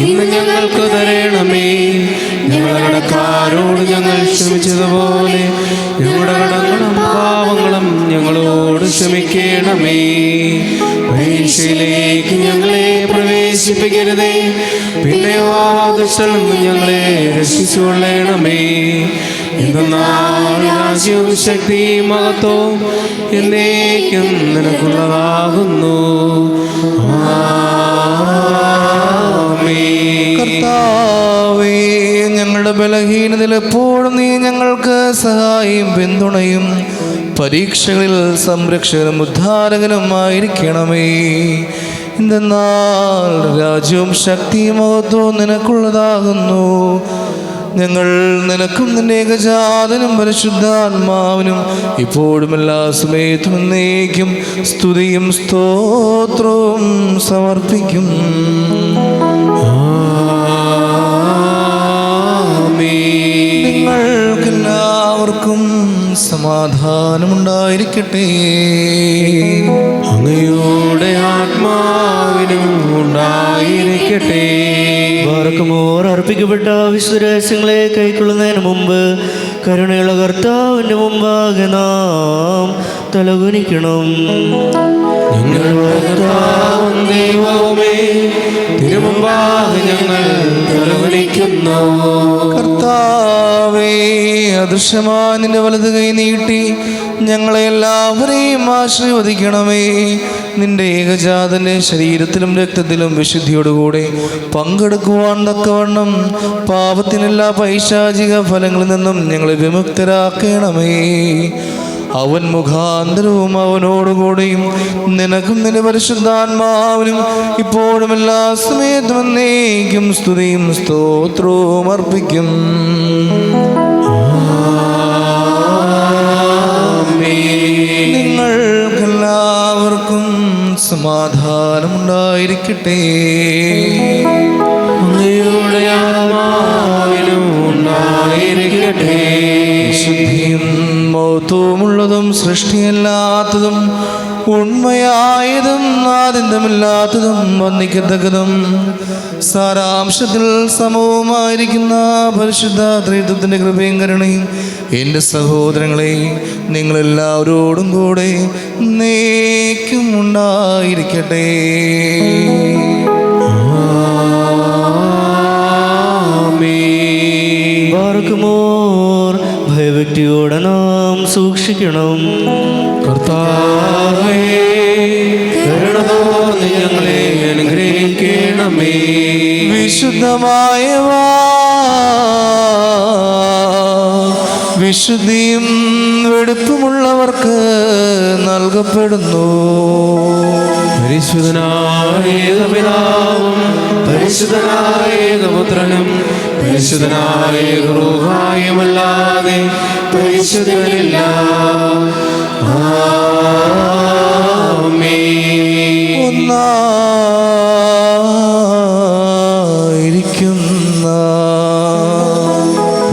ഇന്ന് ഞങ്ങൾക്ക് തരണമേ. ഞങ്ങളുടെ കടക്കാരോട് ഞങ്ങൾ ക്ഷമിച്ചതുപോലെ ഞങ്ങളുടെ കടങ്ങളും പാവങ്ങളും ഞങ്ങളോട് ക്ഷമിക്കണമേ. പരീക്ഷയിലേക്ക് ഞങ്ങളെ പ്രവേശിപ്പിക്കരുതേ, പിന്നെയോ ദുഷ്ടനിൽ നിന്ന് ഞങ്ങളെ രക്ഷിച്ചുകൊള്ളണമേ. എന്നാൽ രാജ്യവും ശക്തിയും മഹത്വവും എന്നേക്കും നിനക്കുള്ളതാകുന്നു. കർത്താവേ, ഞങ്ങളുടെ ബലഹീനതയിൽ എപ്പോഴും നീ ഞങ്ങൾക്ക് സഹായിയും പിന്തുണയും പരീക്ഷകളിൽ സംരക്ഷകനും ഉദ്ധാരകനുമായിരിക്കണമേ. എന്തെന്നാൽ രാജ്യവും ശക്തിയും മഹത്വവും നിനക്കുള്ളതാകുന്നു. ഞങ്ങൾ നിനക്കും നിന്റെ ഏകജാതനും പരിശുദ്ധാത്മാവിനും ഇപ്പോഴും എല്ലാ സമയത്തും എന്നേക്കും സ്തുതിയും സ്തോത്രവും സമർപ്പിക്കും. നിങ്ങൾക്കെല്ലാവർക്കും സമാധാനമുണ്ടായിരിക്കട്ടെ. അങ്ങയുടെ ആത്മാവിനും ഉണ്ടായിരിക്കട്ടെ. വാർക്കുമോർ അർപ്പിക്കപ്പെട്ട വിശുദ്ധ രഹസ്യങ്ങളെ കൈക്കൊള്ളുന്നതിന് മുമ്പ് കരുണയുള്ള കർത്താവിൻ്റെ മുമ്പാകെ നാം തലകുനിക്കണം. ഞങ്ങളുടെ കർത്താവും ദൈവവുമേ, തിരുമുമ്പാകെ ഞങ്ങൾ തലകുനിക്കുന്നു. കർത്താവേ, അദൃശ്യമായ നിന്റെ വലത് കൈ നീട്ടി ഞങ്ങളെ എല്ലാവരെയും ആശീർവദിക്കണമേ. നിന്റെ ഏകജാതന്റെ ശരീരത്തിലും രക്തത്തിലും വിശുദ്ധിയോടുകൂടെ പങ്കെടുക്കുവാൻ തക്കവണ്ണം പാപത്തിനെല്ലാ പൈശാചിക ഫലങ്ങളിൽ നിന്നും ഞങ്ങളെ വിമുക്തരാക്കണമേ. അവൻ മുഖാന്തരവും അവനോടുകൂടിയും നിനക്കും നിന്റെ പരിശുദ്ധാത്മാവിനും ഇപ്പോഴും എല്ലാ സമയത്തും എന്നേക്കും സ്തുതിയും സ്തോത്രവും അർപ്പിക്കും. നിങ്ങൾക്കെല്ലാവർക്കും സമാധാനമുണ്ടായിരിക്കട്ടെ. അങ്ങയുടെ ആത്മാവിനും ഉണ്ടായിരിക്കട്ടെ. ശുദ്ധിയും മഹത്വമുള്ളതും സൃഷ്ടിയല്ലാത്തതും ഉണ്മയായതും ആദ്യന്തമില്ലാത്തതും വന്ദിക്കത്തക്കതും സാരാംശത്തിൽ സമവുമായിരിക്കുന്ന പരിശുദ്ധ ത്രിത്വത്തിൻ്റെ കൃപയും കരുണയും എൻ്റെ സഹോദരങ്ങളെ നിങ്ങളെല്ലാവരോടും കൂടെ എന്നേക്കും ഉണ്ടായിരിക്കട്ടെ. വാർക്കുമോർ ഭയഭക്തിയോടെ നാം സൂക്ഷിക്കണം. കർത്താവേ, കരുണ തോന്നി ഞങ്ങളെ അനുഗ്രഹിക്കണമേ. വിശുദ്ധമായ വിശുദ്ധിയും വെടുപ്പുമുള്ളവർക്ക് നൽകപ്പെടുന്നു. പരിശുദ്ധനായ ഏകപിതാവും പരിശുദ്ധനായ ഏകപുത്രനും പരിശുദ്ധനായ ഏകരൂഹായുമല്ലാതെ പരിശുദ്ധനില്ല. ഒന്നായിരിക്കുന്ന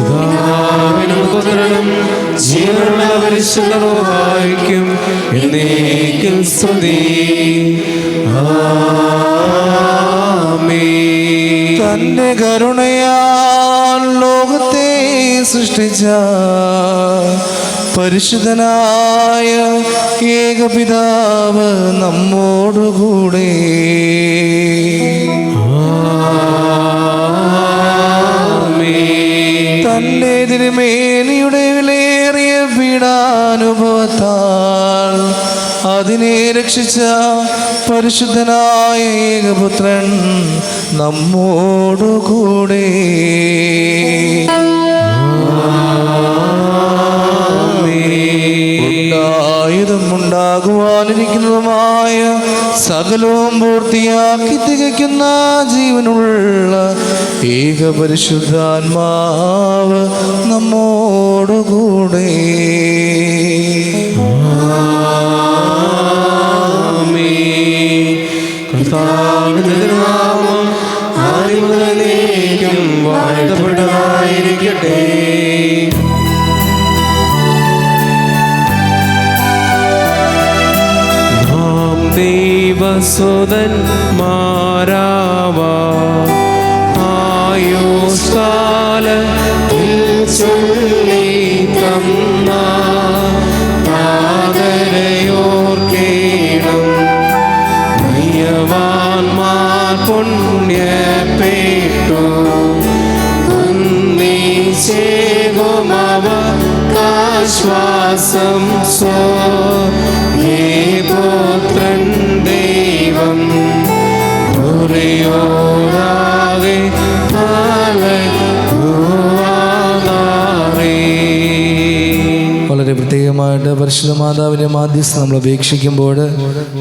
പിതാവിനും പുത്രനും ജീവനുള്ള പരിശുദ്ധ റൂഹായ്ക്കും എന്നേക്കും സ്തുതി. തന്റെ കരുണയാൽ ലോകത്തെ സൃഷ്ടിച്ച പരിശുദ്ധനായ ഏകപിതാവ് നമ്മോടുകൂടെ. തന്റെ തിരുമേനിയുടെ വിലയേറിയ പീഡാനുഭവത്താൽ അതിനെ രക്ഷിച്ച പരിശുദ്ധനായ ഏകപുത്രൻ നമ്മോടുകൂടെ. ഉണ്ടായതും ഉണ്ടാകുവാനിരിക്കുന്നതുമായ സകലവും പൂർത്തിയാക്കി തികയ്ക്കുന്ന ജീവനുള്ള ഏക പരിശുദ്ധാത്മാവ് നമ്മോടുകൂടെ. വാഴ്ത്തപ്പെട്ടതായിരിക്കട്ടെ. നാം ദൈവസുതന്മാരാവാ ആയുഷ്കാലത്തിൽ ചൊല്ലി തന്ന പാതരയോർക്കേണം നയ്യവാന്മാർ പുണ്യപ്പെട്ടു ശ്വാസം സ്വപുത്രൻ ദൈവം ഒരേയോരാകെ വളരെ പ്രത്യേകമായിട്ട് പരിശുദ്ധ മാതാവിൻ്റെ മാധ്യസ്ഥം നമ്മൾ അപേക്ഷിക്കുമ്പോൾ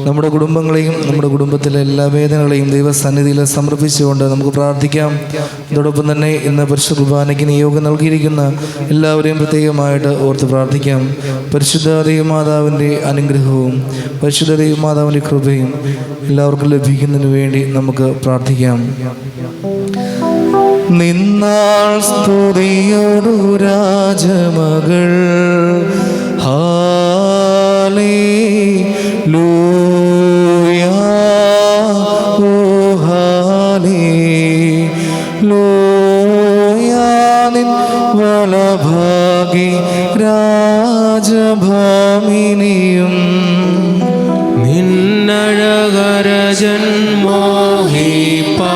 നമ്മുടെ കുടുംബങ്ങളെയും നമ്മുടെ കുടുംബത്തിലെ എല്ലാ വേദനകളെയും ദൈവസന്നിധിയിൽ സമർപ്പിച്ചുകൊണ്ട് നമുക്ക് പ്രാർത്ഥിക്കാം. അതോടൊപ്പം തന്നെ ഇന്ന് പരിശുദ്ധ കുർബാനയ്ക്ക് നിയോഗം നൽകിയിരിക്കുന്ന എല്ലാവരെയും പ്രത്യേകമായിട്ട് ഓർത്ത് പ്രാർത്ഥിക്കാം. പരിശുദ്ധ ദൈവമാതാവിൻ്റെ അനുഗ്രഹവും പരിശുദ്ധ ദൈവമാതാവിൻ്റെ കൃപയും എല്ലാവർക്കും ലഭിക്കുന്നതിന് വേണ്ടി നമുക്ക് പ്രാർത്ഥിക്കാം. നിന്നാൾ സ്തുതിയോടു രാജമകൾ ഹല്ലേലൂയ ഓ ഹല്ലേലൂയ നിൻ വലഭാഗി രാജഭാമിനിയും നിന്നഴകരജൻ മോഹിപ്പാ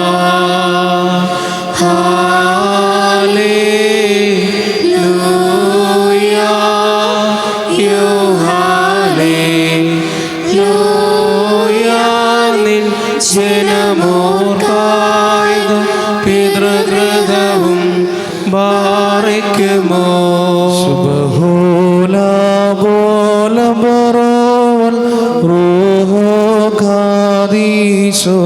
പിതൃകൃതവും ബാറിക്കുമോ ശുഭഹോല ബോല ബറോൽ റൂഹോ ഖാദീശോ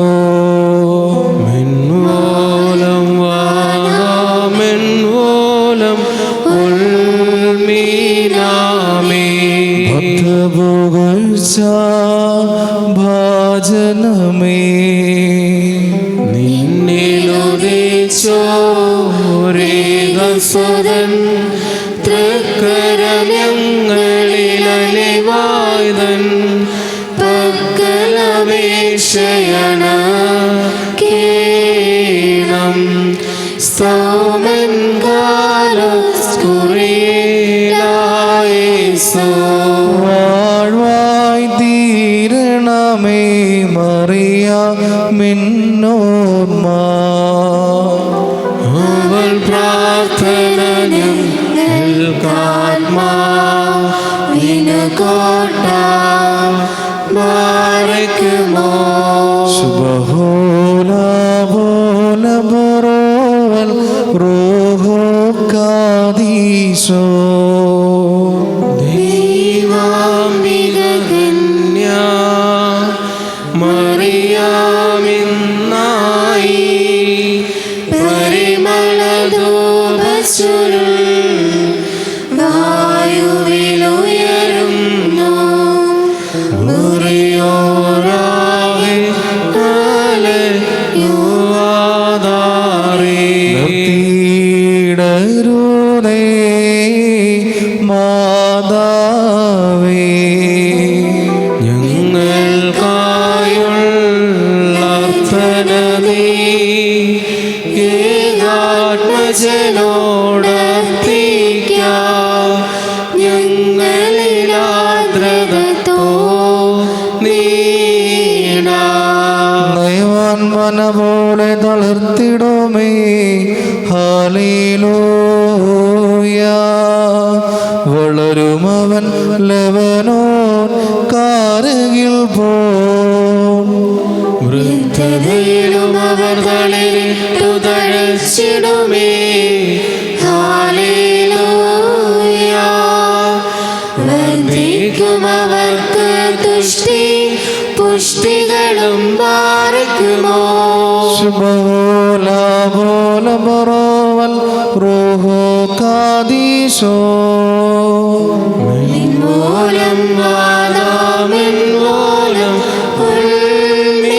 മെൻവോലം വാമെൻവോലം ഉൾമീനാമേ ഭക്തപുകഴ്ച ഭാജനമേ നിന്നിലുദിച്ചോരേകസുതൻ തൃക്കരഞ്ഞങ്ങളിലലിവായുധൻ പക്കലപേക്ഷയണ കേണം സൗമൻ കാലസ്കുറിയേലായേസോ വാഴ്വായി തീരണമേ മറിയ മിന്നോർമ അവൾ പ്രാർത്ഥന ഞങ്ങൾക്കാത്മാവിനുകോട്ട ബാറയ്ക്കുമോ ശുഭഹോല ബോല ബറോൽ റൂഹോ ഖാദീശോ ദൈവാംബിക കന്യ മറിയാമിന്നായി പരിമളധൂപച്ചുരുൾ വായുവിലുയരുന്നു മുറിയോരാകെ നിർത്തിയിടരുതേ മാതാവേ ഞങ്ങൾക്കായുള്ളർത്ഥനീ ഏകാത്മജനോടർത്തിക്ക ഞങ്ങളിലാദ്രതോ നീണ നയവാൻ മന പോലെ തളർത്തിടുമേ ഹല്ലേലൂയ വളരുമവൻ ലവനോൻ കാരകിൽ പോ വൃദ്ധതയിലും അവർ തളിരിട്ടു തഴച്ചിടുമേ ഹാലേലൂയ അവർക്ക് തുഷ്ടി പുഷ്ടികളും പാർക്കുമോ. മൂലം വാദാമിൻ മൂലം ഉൾനീനാമേ.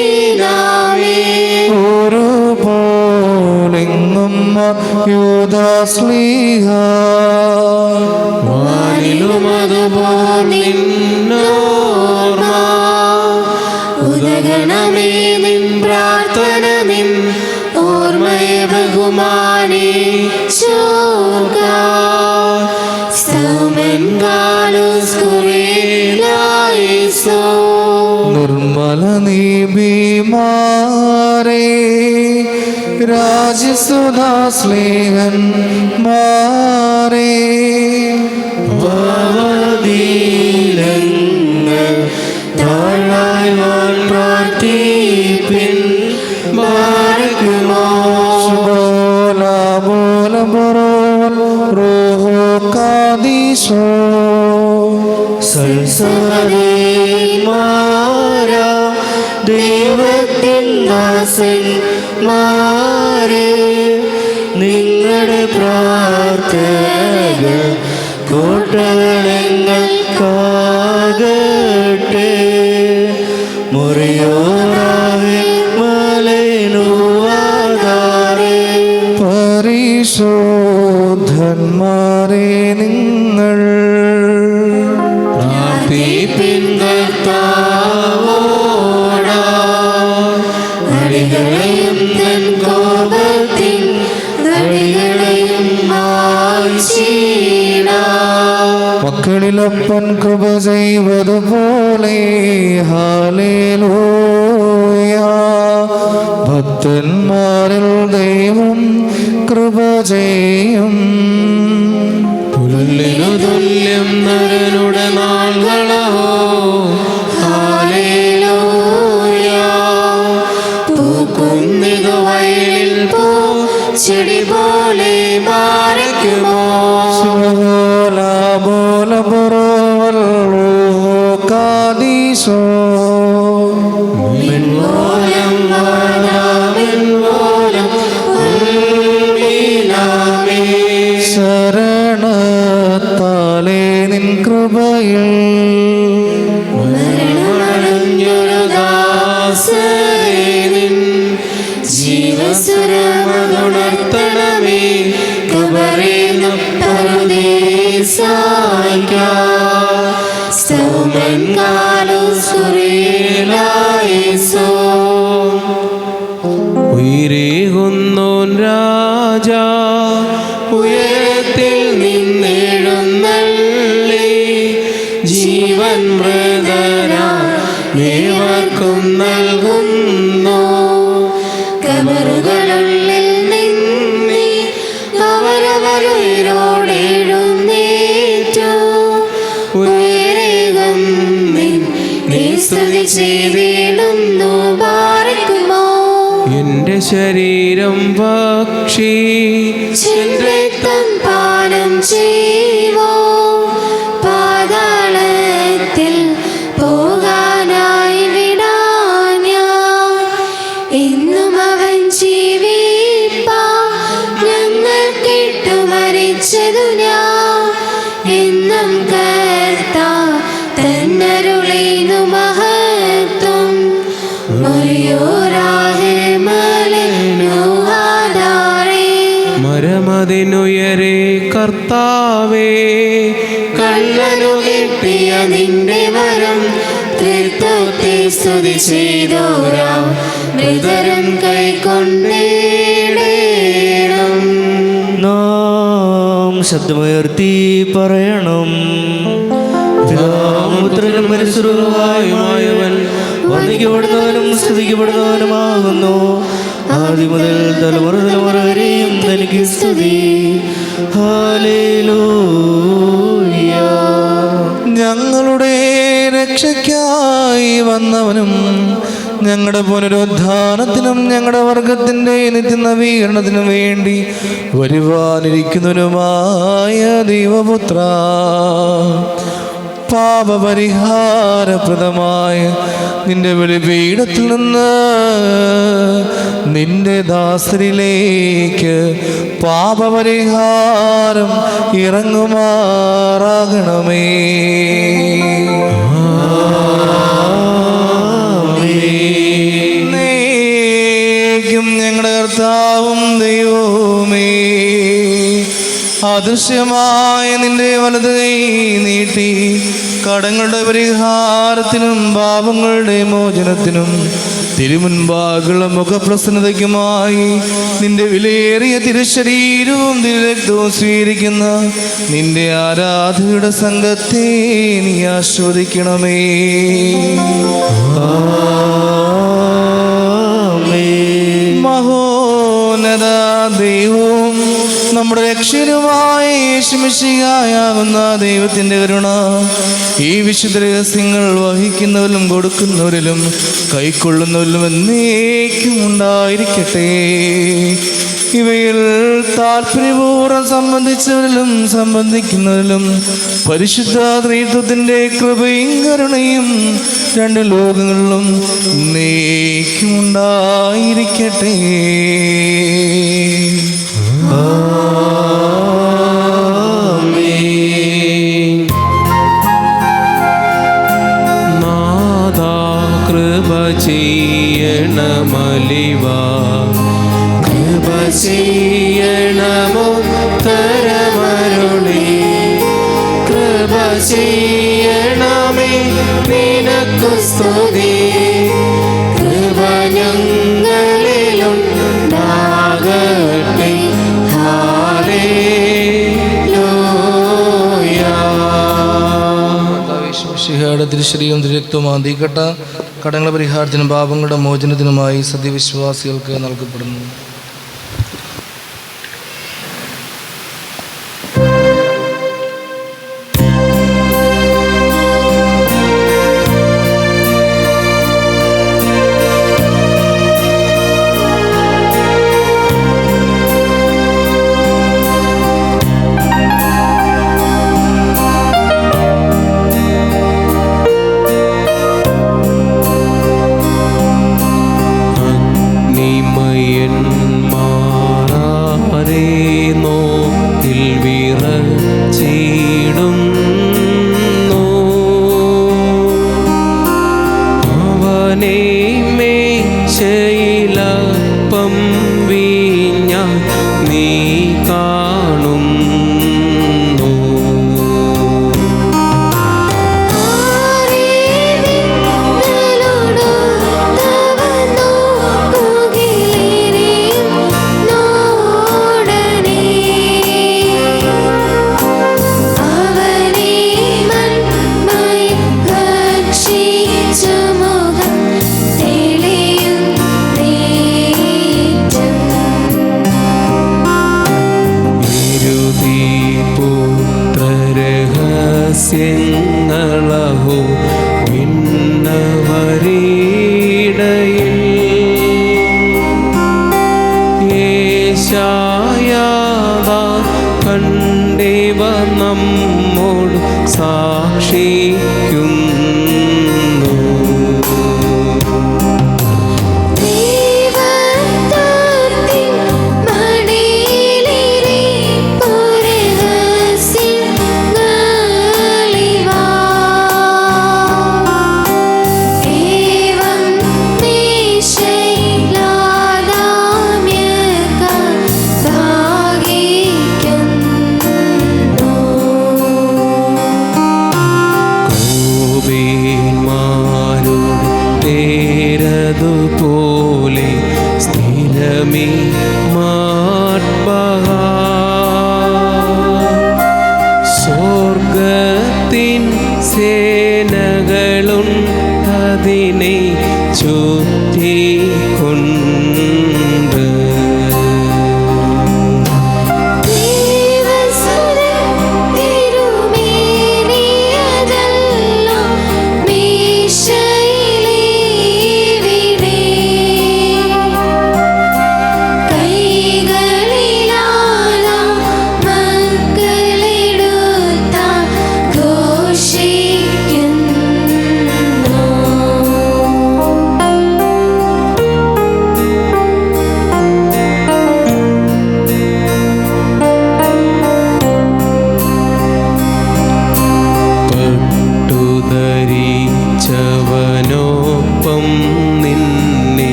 ഉദഗണമേ നിൻ പ്രാർത്ഥന നിൻ ഓർമ്മയെ ബഹുമാനേ ശോക സൗമൻ ഗാലോസ് കുറിയിലായിസോ. നിർമ്മല നീബിമാരേ രാജസുധാസ്ലേഹൻ മാരേ താഴ്വാൻ പ്രാർത്ഥിപ്പിൻ സൽസരേന്മാരാ ദൈവത്തിൻ ദാസന്മാരെ നിങ്ങളുടെ പ്രാർത്ഥന കോട്ടകളെങ്ങൾക്കാകട്ടെ. മുറിയോറാവേ മലനുവാദാരേ പരിശോധന്മാരെ നിങ്ങൾ പ്രാർത്ഥിപ്പിൻ കർത്താവോടാ. അടികളെയും തൻ കോപത്തിൻ അടികളെയും മായ്ച്ചിടാം. മക്കളിലപ്പൻ കൃപ ചെയ്വതുപോലെ ഹല്ലേലൂയ. ഭക്തന്മാരിൽ ദൈവം കൃപ ചെയ്യും. പുല്ലിനു തുല്യം നരനുടെ നാൾകളോ ഹല്ലേലൂയ. പൂക്കുന്നിതു വയലിൽ പൂ ചെടി പോലെ മാറിക്കുമോ. മിൻമൂലം വാദാമിൻ മൂലം ഉൾനീനാമേ. ശരണത്താലേ നിൻ കൃപയിൽ മരണമടഞ്ഞൊരു ദാസരേ നിൻ ജീവസുരമതുണർത്തണമേ. കബറേന്നു പറുദീസായ്ക്കായി സൗമൻ ഗാലോസ് കുറിയിലായിസോ. ഉയരേകുന്നോൻ രാജാ ഉയരത്തിൽ നിന്നെഴുന്നള്ളി ജീവൻ മൃതരാർക്കും നൽകുന്നു. കബറുകളുള്ളിൽ നിന്നേ അവരവരുയിരോടെഴുന്നേറ്റു. ഉയരേകം നിന്നെ സ്തുതി ചെയ്തിടുന്നു. പാർക്കുമോ. എന്റെ ശരീരം ഭക്ഷി രക്തം പാനം ചെയ്യുവോ. പാതാളത്തിൽ പോകാനായി വിടാൻ എന്നും അവൻ ജീവിപ്പാ. ഞങ്ങൾ കേട്ടു മരിച്ചതു ഞാൻ എന്നും കർത്താ തന്നരുളീന്നു മഹത്വം. മറിയോരാഹേ മലനുവാദാരേ. മരമതിനുയരെ കർത്താവേ കള്ളനു കിട്ടിയ നിന്റെ വരം തൃത്വത്തെ സ്തുതി ചെയ്തോരാം മൃതരം കൈക്കൊണ്ടേടേണം. നാം ശബ്ദമുയർത്തി പറയണം. പിതാവുപുത്രനും പരിശുദ്ധനുമായവൻ വന്ദിക്കപ്പെടുന്നവനും സ്തുതിക്കപ്പെടുന്നവനുമാകുന്നു. ആദ്യം മുതൽ തലമുറ തലമുറ വരെയും തനിക്ക് സ്തുതി. ഹല്ലേലൂയ. ഞങ്ങളുടെ രക്ഷയ്ക്കായി വന്നവനും ഞങ്ങളുടെ പുനരുദ്ധാനത്തിനും ഞങ്ങളുടെ വർഗത്തിൻ്റെ നിത്യനവീകരണത്തിനും വേണ്ടി വരുവാനിരിക്കുന്നവനുമായ ദൈവപുത്ര, പാപപരിഹാരപ്രദമായ നിന്റെ ബലിപീഠത്തിൽ നിന്ന് നിന്റെ ദാസരിലേക്ക് പാപപരിഹാരം ഇറങ്ങുമാറാകണമേ. ഞങ്ങളുടെ കർത്താവും ദൈവവുമേ, അദൃശ്യമായ നിന്റെ വലത് കൈ നീട്ടി കടങ്ങളുടെ പരിഹാരത്തിനും പാപങ്ങളുടെ മോചനത്തിനും തിരുമുൻപാകുള്ള മുഖപ്രസന്നതയ്ക്കുമായി നിന്റെ വിലയേറിയ തിരുശരീരവും തിരുരക്തവും സ്വീകരിക്കുന്ന നിന്റെ ആരാധനയുടെ സംഘത്തെ നീ ആസ്വദിക്കണമേ. മഹോന്നത ദൈവവും നമ്മുടെ രക്ഷകനുമായ യേശുമിശിഹായാകുന്ന ദൈവത്തിൻ്റെ കരുണ ഈ വിശുദ്ധ രഹസ്യങ്ങൾ വഹിക്കുന്നവരിലും കൊടുക്കുന്നവരിലും കൈക്കൊള്ളുന്നവരിലും എന്നേക്കും ഉണ്ടായിരിക്കട്ടെ. ഇവയിൽ താല്പര്യപൂർവ്വം സംബന്ധിച്ചവരിലും സംബന്ധിക്കുന്നവരിലും പരിശുദ്ധ ത്രിത്വത്തിൻ്റെ കൃപയും കരുണയും രണ്ട് ലോകങ്ങളിലും എന്നേക്കും ഉണ്ടായിരിക്കട്ടെ. നാഥാ കൃപ ചെയ്യണമലിവാ, കൃപ ചെയ്യണമുത്തരമരുളി, കൃപ ചെയ്യണമേ നിനക്കു സ്തുതി, കൃപ ഞങ്ങളിലുണ്ടാകട്ടെ. തിരുശരീരം തിരുരക്തവും ആദിക്കട്ട കടങ്ങളുടെ പരിഹാരത്തിനും പാപങ്ങളുടെ മോചനത്തിനുമായി സത്യവിശ്വാസികൾക്ക് നൽകപ്പെടുന്നു. രഹസ്യങ്ങളഹോ വിണ്ണവരീടയിൽ യേശായാദാ കണ്ടിവ നമ്മോട് സാക്ഷിക്കുന്നു. പോലെ സ്ഥിരമേ മാർപ്പഹ സ്വർഗത്തിൻ സേനകളും അതിനെ ചുറ്റിക്കൊണ്ട് she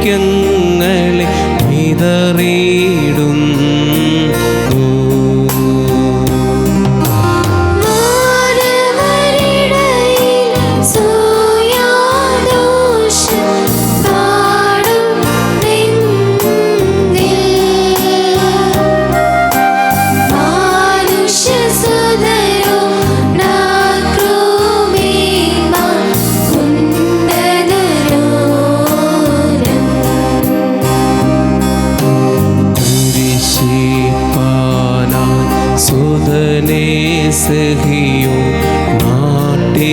വാക്യങ്ങളെ വിതറിയിടുന്നു. സുതനേ സഹിയോ നാട്ടിമരത്തേ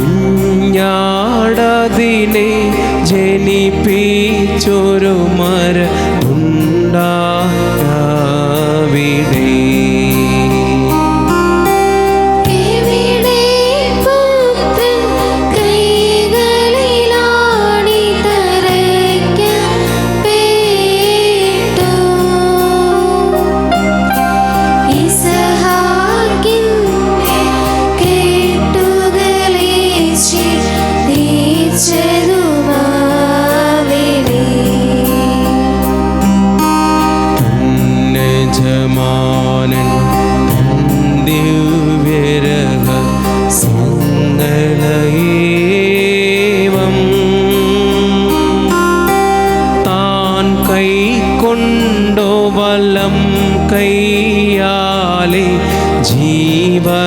കുഞ്ഞാടതിനെ ജനിപ്പിച്ചൊരു മര ഉണ്ടാവിടെ. യജമാനൻ ദിവ്യരഹ സങ്ങളേവം താൻ കൈക്കൊണ്ടോ വലം കൈയാലെ ജീവനദായി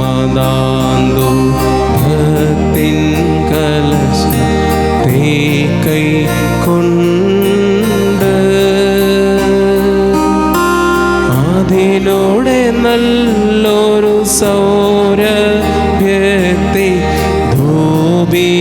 അമലമതാന്തു ഭക്തിൻ കലശ കൈ കൊണ്ട് അതിലൂടെ നല്ലൊരു സൗരഭ്യത്തെ ധൂപിപ്പിച്ചേ.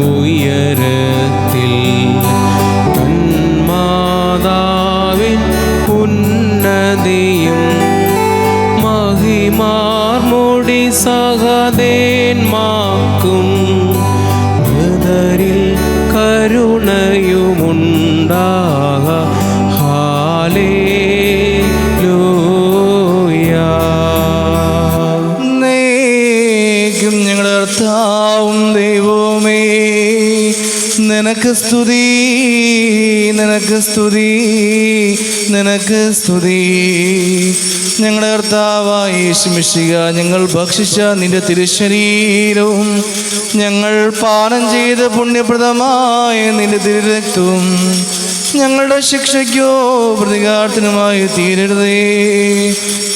ഉയരത്തിൽ തന്മാതാവിൻ ഉന്നതിയും മഹിമാർമുടി സഹദേന്മാക്കും മൃതരിൽ കരുണയുമുണ്ടാക. ഹാലേലൂയ. എന്നേക്കും ഞങ്ങളുടെ കർത്താവും ദൈവവുമേ, നിനക്ക് സ്തുതി, നിനക്ക് സ്തുതി, നിനക്ക് സ്തുതി. ഞങ്ങളുടെ കർത്താവായ യേശു മിശിഹ, ഞങ്ങൾ ഭക്ഷിച്ച നിന്റെ തിരുശരീരവും ഞങ്ങൾ പാനം ചെയ്ത് പുണ്യപ്രദമായ നിന്റെ തിരുരക്തവും ഞങ്ങളുടെ ശിക്ഷയ്ക്കോ പ്രതികാരത്തിനുമായി തീരരുതേ.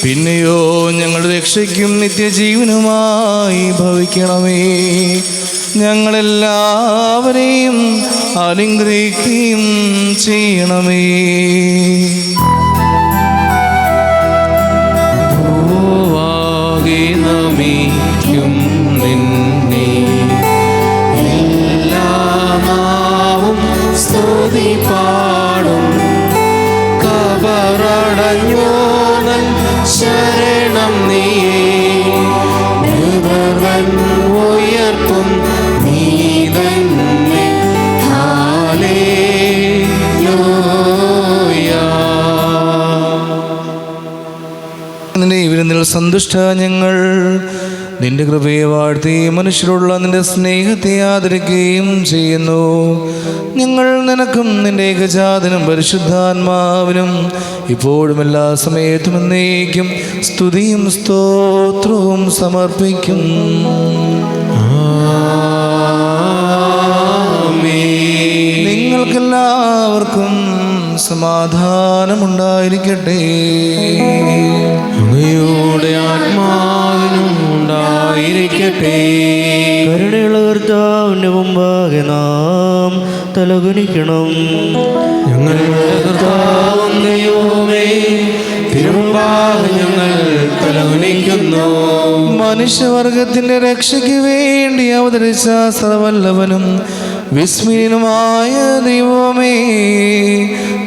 പിന്നെയോ ഞങ്ങളുടെ രക്ഷയ്ക്കും നിത്യജീവനുമായി ഭവിക്കണമേ. ഞങ്ങളെല്ലാവരെയും അനുഗ്രഹിക്കുകയും ചെയ്യണമേ. യഹോവാകെ നമിക്കും നിന്നെ, എല്ലാ നാവും സ്തുതി പാടും. കബറടഞ്ഞോനൻ ശരണം നീയേ, മൃതൻ ഉയർപ്പും നീ തന്നെ. ഹാലേലൂയ. നിന്റെ വിരുന്നിൽ സന്തുഷ്ട ഞങ്ങൾ നിന്റെ കൃപയെ വാഴ്ത്തി മനുഷ്യരുള്ള നിന്റെ സ്നേഹത്തെ ആദരിക്കുകയും ചെയ്യുന്നു. ഞങ്ങൾ നിനക്കും നിന്റെ ഏകജാതനും പരിശുദ്ധാത്മാവിനും ഇപ്പോഴും എല്ലാ സമയത്തും എന്നേക്കും സ്തുതിയും സ്തോത്രവും സമർപ്പിക്കും. നിങ്ങൾക്കെല്ലാവർക്കും സമാധാനമുണ്ടായിരിക്കട്ടെ. അങ്ങയുടെ ആത്മാവിനും ഉണ്ടായിരിക്കട്ടെ. കരുണയുള്ള കർത്താവിൻ്റെ മുമ്പാകെ നാം തലകുനിക്കണം. ഞങ്ങളുടെ കർത്താവും ദൈവമേ, തിരുമുമ്പാകെ ഞങ്ങൾ തലകുനിക്കുന്നു. മനുഷ്യവർഗത്തിന്റെ രക്ഷയ്ക്ക് വേണ്ടി അവതരിച്ച സർവല്ലഭനും വിസ്മയനുമായ ദൈവമേ,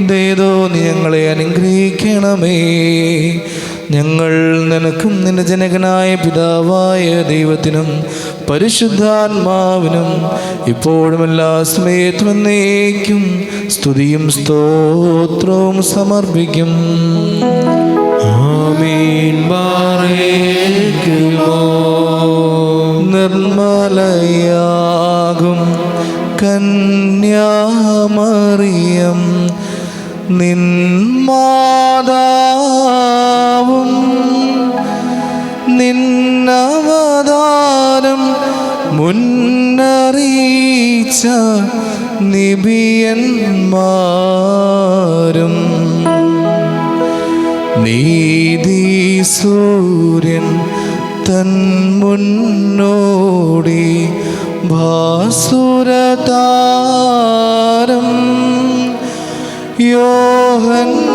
ദയതോ നീ ഞങ്ങളെ അനുഗ്രഹിക്കണമേ. ഞങ്ങൾ നിനക്കും നിന്റെ ജനകനായ പിതാവായ ദൈവത്തിനും പരിശുദ്ധാത്മാവിനും ഇപ്പോഴും എല്ലാ സമയത്തും എന്നേക്കും സ്തുതിയും സ്തോത്രവും സമർപ്പിക്കും. ആമീൻ. ബാറേക്കുമോ. നിർമ്മലയാകും കന്യാമറിയം നിൻ മാതാവും നിന്നവതാരം മുന്നറിയിച്ച നിബിയന്മാരും നീതി സൂര്യൻ തൻ മുന്നോടി ഭാസുരതാരം യോഹന്നാനും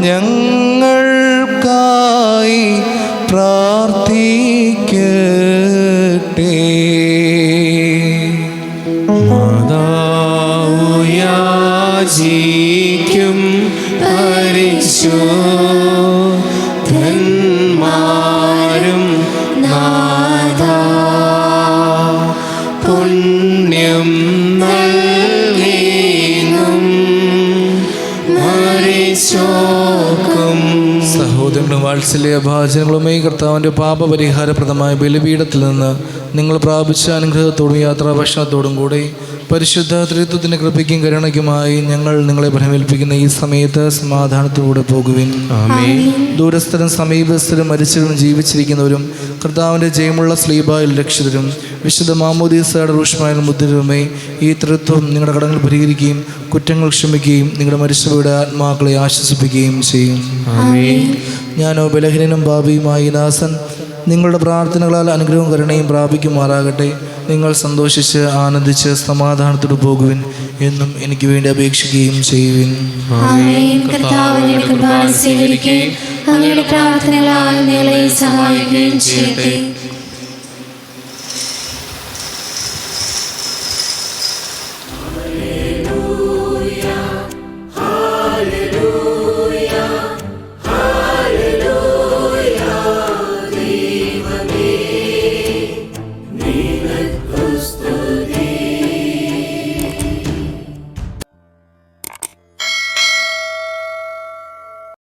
ഞങ്ങൾക്കായി പ്രാർത്ഥിക്കട്ടെ. മാതാവു യാചിക്കും പരിശുദ്ധന്മാരും നാഥാ, പുണ്യം നൽകിയും മരിച്ചോക്കും. സഹോദരങ്ങളും വാത്സല്യ ഭാചനങ്ങളുമേ, കർത്താവിൻ്റെ പാപപരിഹാരപ്രദമായ ബലിപീഠത്തിൽ നിന്ന് നിങ്ങൾ പ്രാപിച്ച അനുഗ്രഹത്തോടും യാത്രാഭക്ഷണത്തോടും കൂടി പരിശുദ്ധ ത്രിത്വത്തിൻ്റെ കൃപയ്ക്കും കരുണയ്ക്കുമായി ഞങ്ങൾ നിങ്ങളെ ഭരമേൽപ്പിക്കുന്ന ഈ സമയത്ത് സമാധാനത്തോടെ പോകുവിൻ. ആമേൻ. ദൂരസ്ഥരും സമീപസ്ഥരും മരിച്ചവരും ജീവിച്ചിരിക്കുന്നവരും കർത്താവിൻ്റെ ജയമുള്ള സ്ലീബായിൽ രക്ഷിതരും വിശുദ്ധ മാമോദീസയുടെ റൂഷ്മായിൽ മുദ്രരുമേ, ഈ ത്രിത്വം നിങ്ങളുടെ കടങ്ങൾ പരിഹരിക്കുകയും കുറ്റങ്ങൾ ക്ഷമിക്കുകയും നിങ്ങളുടെ മരിച്ചവരുടെ ആത്മാക്കളെ ആശ്വസിപ്പിക്കുകയും ചെയ്യും. ആമേൻ. ഞാനോ ബലഹീനനും പാപിയുമായി ദാസൻ നിങ്ങളുടെ പ്രാർത്ഥനകളാൽ അനുഗ്രഹവും കരുണയും പ്രാപിക്കുമാറാകട്ടെ. നിങ്ങൾ സന്തോഷിച്ച് ആനന്ദിച്ച് സമാധാനത്തോട് പോകുവിൻ എന്നും എനിക്ക് വേണ്ടി അപേക്ഷിക്കുകയും ചെയ്യുവിൻ. ആമേൻ. കർത്താവ് അങ്ങയുടെ കൃപ സ്വീകരിക്കുകയും അങ്ങയുടെ പ്രാർത്ഥനകളാൽ നിങ്ങളെ സഹായിക്കുകയും ചെയ്യട്ടെ.